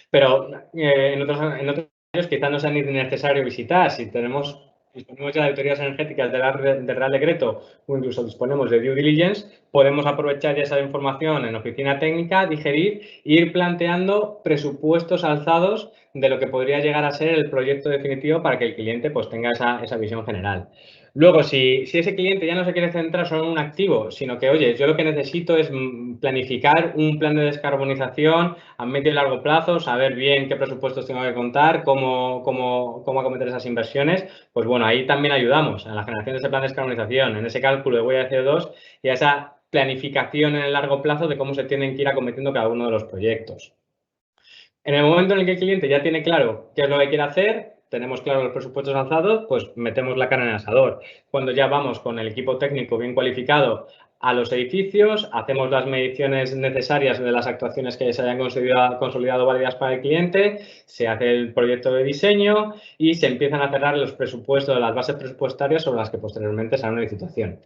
pero en otros años quizás no sea ni necesario visitar. Si disponemos ya de auditorías energéticas del Real Decreto o incluso disponemos de due diligence, podemos aprovechar ya esa información en oficina técnica, digerir e ir planteando presupuestos alzados de lo que podría llegar a ser el proyecto definitivo para que el cliente pues, tenga esa visión general. Luego, si ese cliente ya no se quiere centrar solo en un activo, sino que, oye, yo lo que necesito es planificar un plan de descarbonización a medio y largo plazo, saber bien qué presupuestos tengo que contar, cómo acometer esas inversiones, pues bueno, ahí también ayudamos a la generación de ese plan de descarbonización, en ese cálculo de huella de CO2 y a esa planificación en el largo plazo de cómo se tienen que ir acometiendo cada uno de los proyectos. En el momento en el que el cliente ya tiene claro qué es lo que quiere hacer, tenemos claro los presupuestos alzados, pues metemos la carne en el asador. Cuando ya vamos con el equipo técnico bien cualificado a los edificios, hacemos las mediciones necesarias de las actuaciones que se hayan consolidado válidas para el cliente, se hace el proyecto de diseño y se empiezan a cerrar los presupuestos, las bases presupuestarias sobre las que posteriormente se hará una licitación.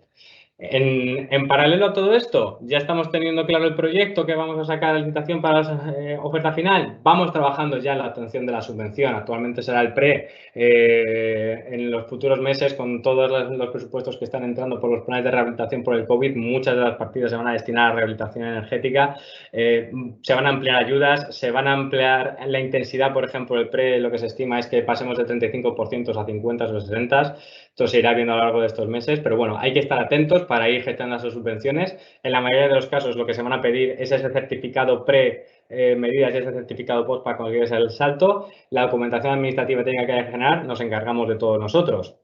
En paralelo a todo esto, ya estamos teniendo claro el proyecto que vamos a sacar a licitación para la oferta final. Vamos trabajando ya en la obtención de la subvención. Actualmente será el PRE. En los futuros meses, con todos los presupuestos que están entrando por los planes de rehabilitación por el COVID, muchas de las partidas se van a destinar a rehabilitación energética. Se van a ampliar ayudas, se van a ampliar la intensidad. Por ejemplo, el PRE lo que se estima es que pasemos de 35% a 50 o 60%. Esto se irá viendo a lo largo de estos meses, pero bueno, hay que estar atentos para ir gestionando esas subvenciones. En la mayoría de los casos lo que se van a pedir es ese certificado pre-medidas y ese certificado post para conseguir el salto. La documentación administrativa tiene que generar, nos encargamos de todos nosotros.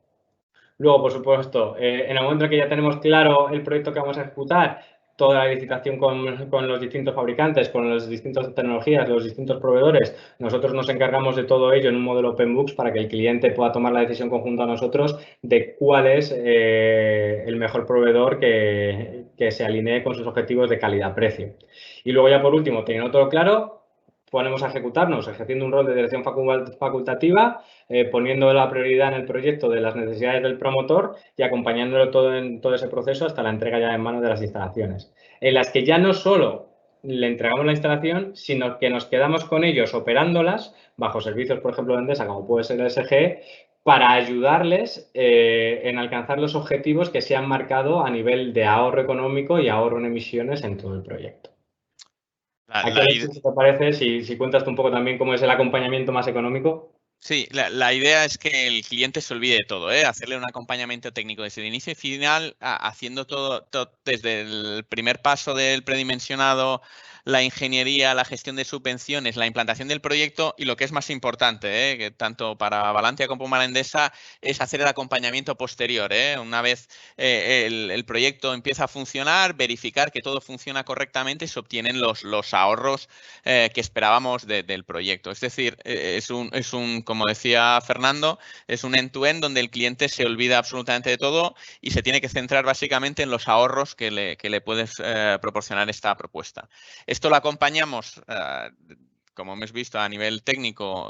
Luego, por supuesto, en el momento en que ya tenemos claro el proyecto que vamos a ejecutar, toda la licitación con los distintos fabricantes, con las distintas tecnologías, los distintos proveedores, nosotros nos encargamos de todo ello en un modelo Open Books para que el cliente pueda tomar la decisión conjunta a nosotros de cuál es el mejor proveedor que se alinee con sus objetivos de calidad-precio. Y luego ya por último, teniendo todo claro, ponemos a ejecutarnos, ejerciendo un rol de dirección facultativa, poniendo la prioridad en el proyecto de las necesidades del promotor y acompañándolo todo en todo ese proceso hasta la entrega ya en manos de las instalaciones, en las que ya no solo le entregamos la instalación, sino que nos quedamos con ellos operándolas bajo servicios, por ejemplo, de Endesa, como puede ser el SGE, para ayudarles en alcanzar los objetivos que se han marcado a nivel de ahorro económico y ahorro en emisiones en todo el proyecto. Aquí, ¿qué te parece? Si cuentas tú un poco también cómo es el acompañamiento más económico. Sí, la idea es que el cliente se olvide de todo, hacerle un acompañamiento técnico desde el inicio y final, haciendo todo desde el primer paso del predimensionado, la ingeniería, la gestión de subvenciones, la implantación del proyecto y lo que es más importante, que tanto para Valantia como para Endesa, es hacer el acompañamiento posterior. Una vez el proyecto empieza a funcionar, verificar que todo funciona correctamente y se obtienen los ahorros que esperábamos del proyecto. Es decir, es un, como decía Fernando, es un end-to-end donde el cliente se olvida absolutamente de todo y se tiene que centrar básicamente en los ahorros que le puedes proporcionar esta propuesta. Esto lo acompañamos, como hemos visto, a nivel técnico,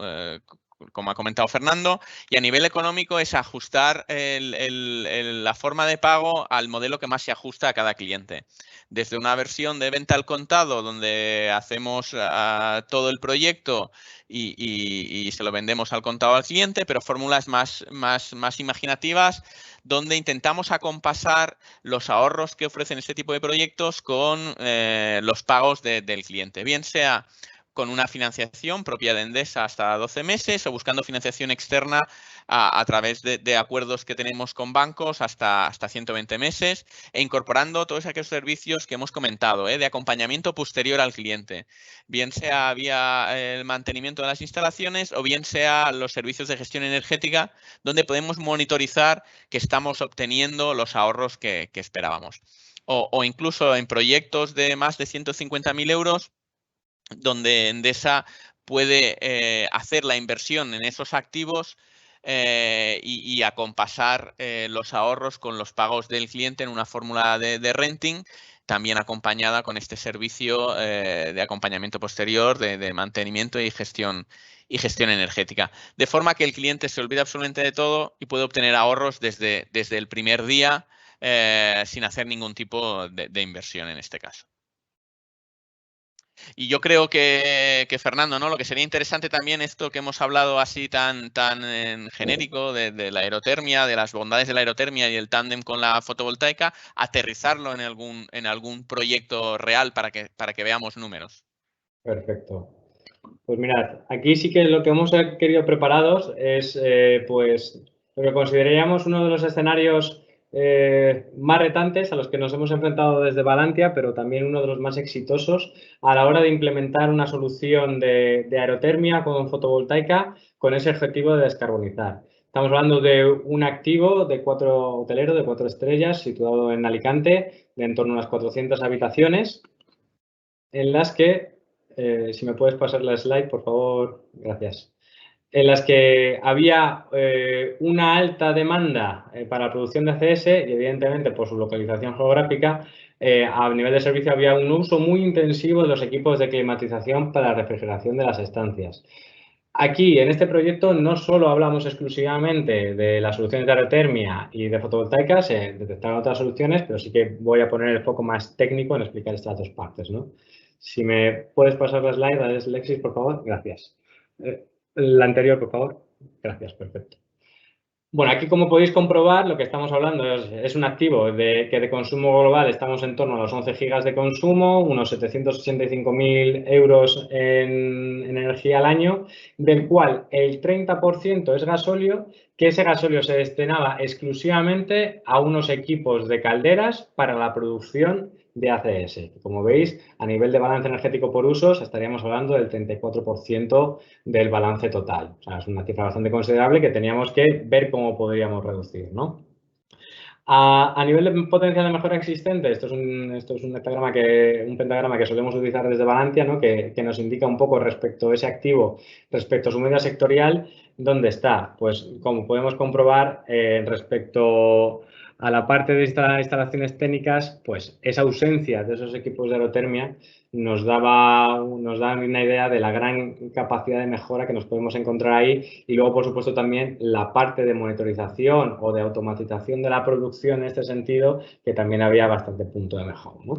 como ha comentado Fernando, y a nivel económico es ajustar la forma de pago al modelo que más se ajusta a cada cliente. Desde una versión de venta al contado, donde hacemos todo el proyecto y se lo vendemos al contado al cliente, pero fórmulas más imaginativas, donde intentamos acompasar los ahorros que ofrecen este tipo de proyectos con los pagos del cliente, bien sea con una financiación propia de Endesa hasta 12 meses o buscando financiación externa a través de acuerdos que tenemos con bancos hasta 120 meses e incorporando todos aquellos servicios que hemos comentado, de acompañamiento posterior al cliente, bien sea vía el mantenimiento de las instalaciones o bien sea los servicios de gestión energética, donde podemos monitorizar que estamos obteniendo los ahorros que esperábamos. O incluso en proyectos de más de 150.000 euros, donde Endesa puede hacer la inversión en esos activos y acompasar los ahorros con los pagos del cliente en una fórmula de renting, también acompañada con este servicio de acompañamiento posterior, de mantenimiento y gestión energética. De forma que el cliente se olvida absolutamente de todo y puede obtener ahorros desde el primer día sin hacer ningún tipo de inversión en este caso. Y yo creo que Fernando, ¿no? Lo que sería interesante también esto que hemos hablado así tan en genérico de la aerotermia, de las bondades de la aerotermia y el tándem con la fotovoltaica, aterrizarlo en algún proyecto real para que veamos números. Perfecto. Pues mirad, aquí sí que lo que hemos querido preparados es pues lo que consideraríamos uno de los escenarios más retantes a los que nos hemos enfrentado desde Valantia, pero también uno de los más exitosos a la hora de implementar una solución de aerotermia con fotovoltaica con ese objetivo de descarbonizar. Estamos hablando de un activo de 4 hotelero, de 4 estrellas, situado en Alicante, de en torno a unas 400 habitaciones, en las que, si me puedes pasar la slide, por favor, gracias. En las que había una alta demanda para la producción de ACS y, evidentemente, por su localización geográfica, a nivel de servicio había un uso muy intensivo de los equipos de climatización para la refrigeración de las estancias. Aquí, en este proyecto, no solo hablamos exclusivamente de las soluciones de aerotermia y de fotovoltaica, se detectaron otras soluciones, pero sí que voy a poner el foco más técnico en explicar estas dos partes, ¿no? Si me puedes pasar la slide, Alexis, por favor. Gracias. La anterior, por favor. Gracias, perfecto. Bueno, aquí como podéis comprobar, lo que estamos hablando es un activo que de consumo global estamos en torno a los 11 gigas de consumo, unos 785.000 euros en energía al año, del cual el 30% es gasóleo, que ese gasóleo se destinaba exclusivamente a unos equipos de calderas para la producción de ACS. Como veis, a nivel de balance energético por usos, estaríamos hablando del 34% del balance total. O sea, es una cifra bastante considerable que teníamos que ver cómo podríamos reducir, ¿no? A nivel de potencial de mejora existente, esto es un pentagrama que solemos utilizar desde Valantia, ¿no? que nos indica un poco respecto a ese activo, respecto a su media sectorial, ¿dónde está? Pues como podemos comprobar respecto a la parte de instalaciones técnicas, pues esa ausencia de esos equipos de aerotermia nos da una idea de la gran capacidad de mejora que nos podemos encontrar ahí y luego, por supuesto, también la parte de monitorización o de automatización de la producción en este sentido, que también había bastante punto de mejora, ¿no?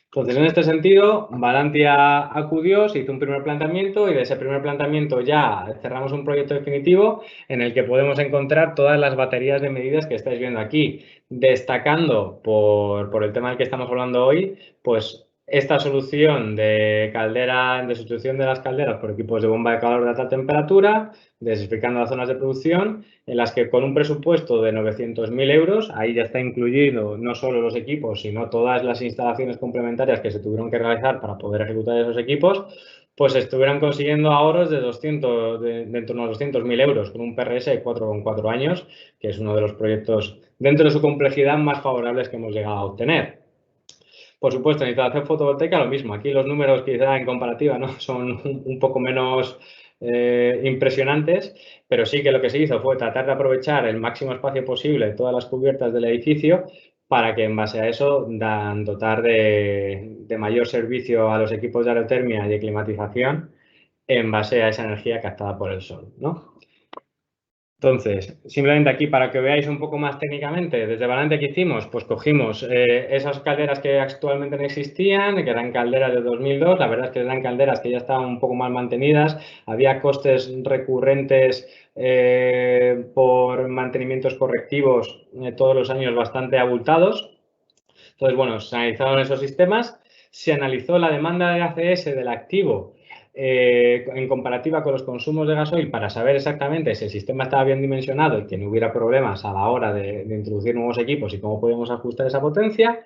Entonces, en este sentido, Valantia acudió, se hizo un primer planteamiento y de ese primer planteamiento ya cerramos un proyecto definitivo en el que podemos encontrar todas las baterías de medidas que estáis viendo aquí, destacando por el tema del que estamos hablando hoy, pues esta solución de caldera, de sustitución de las calderas por equipos de bomba de calor de alta temperatura, desificando las zonas de producción, en las que con un presupuesto de 900.000 euros, ahí ya está incluido no solo los equipos, sino todas las instalaciones complementarias que se tuvieron que realizar para poder ejecutar esos equipos, pues estuvieran consiguiendo ahorros de en torno a 200.000 euros con un PRS de 4,4 años, que es uno de los proyectos dentro de su complejidad más favorables que hemos llegado a obtener. Por supuesto, en instalación fotovoltaica lo mismo. Aquí los números quizá en comparativa no son un poco menos impresionantes, pero sí que lo que se hizo fue tratar de aprovechar el máximo espacio posible de todas las cubiertas del edificio para que en base a eso dotar de mayor servicio a los equipos de aerotermia y de climatización en base a esa energía captada por el sol, ¿no? Entonces, simplemente aquí para que veáis un poco más técnicamente, desde Valantia que hicimos, pues cogimos esas calderas que actualmente no existían, que eran calderas de 2002, la verdad es que eran calderas que ya estaban un poco mal mantenidas, había costes recurrentes por mantenimientos correctivos todos los años bastante abultados. Entonces, bueno, se analizaron esos sistemas, se analizó la demanda de ACS del activo en comparativa con los consumos de gasoil para saber exactamente si el sistema estaba bien dimensionado y que no hubiera problemas a la hora de introducir nuevos equipos y cómo podíamos ajustar esa potencia.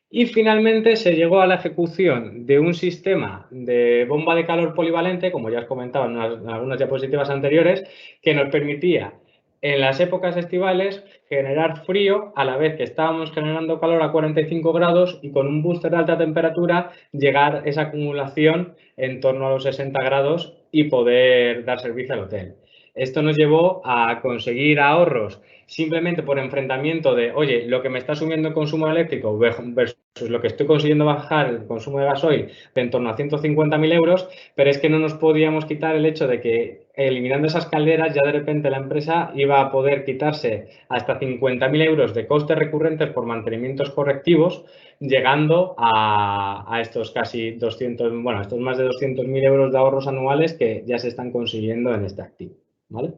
Y finalmente se llegó a la ejecución de un sistema de bomba de calor polivalente, como ya os comentaba en algunas diapositivas anteriores, que nos permitía en las épocas estivales generar frío a la vez que estábamos generando calor a 45 grados y con un booster de alta temperatura llegar esa acumulación en torno a los 60 grados y poder dar servicio al hotel. Esto nos llevó a conseguir ahorros simplemente por enfrentamiento de, oye, lo que me está subiendo el consumo eléctrico versus lo que estoy consiguiendo bajar el consumo de gasoil de en torno a 150.000 euros, pero es que no nos podíamos quitar el hecho de que eliminando esas calderas ya de repente la empresa iba a poder quitarse hasta 50.000 euros de costes recurrentes por mantenimientos correctivos, llegando a estos casi 200, bueno, estos más de 200.000 euros de ahorros anuales que ya se están consiguiendo en este activo, ¿vale?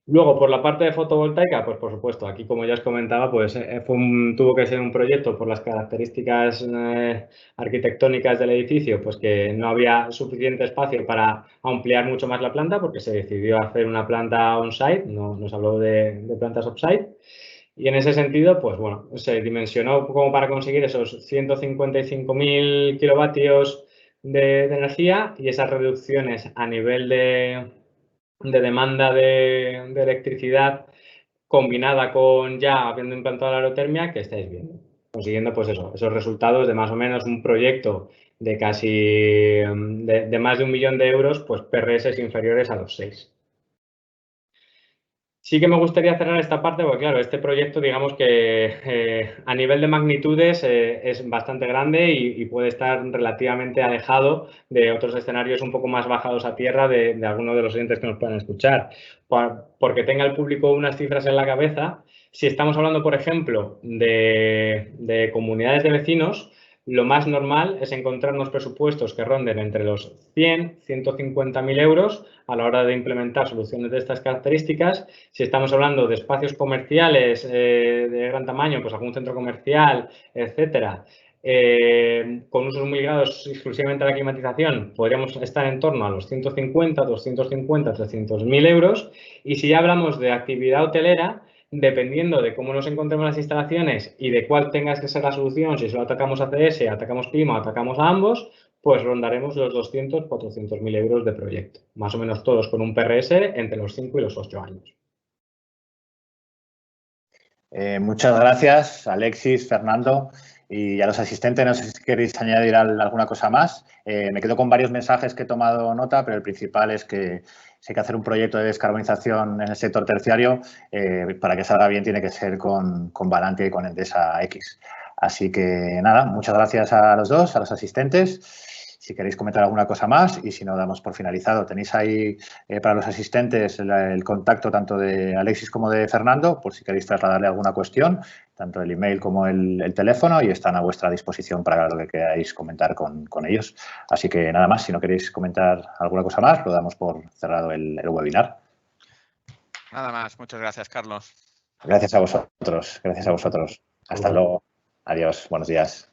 Luego, por la parte de fotovoltaica, pues por supuesto, aquí como ya os comentaba, pues tuvo que ser un proyecto por las características arquitectónicas del edificio, pues que no había suficiente espacio para ampliar mucho más la planta, porque se decidió hacer una planta on-site, no nos habló de plantas off-site. Y en ese sentido, pues bueno, se dimensionó como para conseguir esos 155.000 kilovatios de energía y esas reducciones a nivel de demanda de electricidad combinada con ya habiendo implantado la aerotermia que estáis viendo. Consiguiendo pues eso, esos resultados de más o menos un proyecto de casi de más de 1 millón de euros, pues PRS inferiores a los 6. Sí que me gustaría cerrar esta parte porque, claro, este proyecto, digamos que a nivel de magnitudes es bastante grande y puede estar relativamente alejado de otros escenarios un poco más bajados a tierra de algunos de los oyentes que nos puedan escuchar. Porque tenga el público unas cifras en la cabeza, si estamos hablando, por ejemplo, de comunidades de vecinos, lo más normal es encontrar unos presupuestos que ronden entre los 100, 150.000 euros a la hora de implementar soluciones de estas características. Si estamos hablando de espacios comerciales de gran tamaño, pues algún centro comercial, etcétera, con usos muy ligados exclusivamente a la climatización, podríamos estar en torno a los 150, 250, 300.000 euros. Y si ya hablamos de actividad hotelera, dependiendo de cómo nos encontremos las instalaciones y de cuál tenga que ser la solución, si solo atacamos ACS, atacamos clima o atacamos a ambos, pues rondaremos los 200, 400.000 euros de proyecto. Más o menos todos con un PRS entre los 5 y los 8 años. Muchas gracias, Alexis, Fernando. Y a los asistentes, no sé si queréis añadir alguna cosa más. Me quedo con varios mensajes que he tomado nota, pero el principal es que si hay que hacer un proyecto de descarbonización en el sector terciario, para que salga bien tiene que ser con Valantia y con Endesa X. Así que nada, muchas gracias a los dos, a los asistentes. Si queréis comentar alguna cosa más y si no, damos por finalizado. Tenéis ahí para los asistentes el contacto tanto de Alexis como de Fernando, por si queréis trasladarle alguna cuestión, tanto el email como el teléfono, y están a vuestra disposición para lo que queráis comentar con ellos. Así que nada más, si no queréis comentar alguna cosa más, lo damos por cerrado el webinar. Nada más, muchas gracias, Carlos. Gracias a vosotros, gracias a vosotros. Hasta luego. Adiós, buenos días.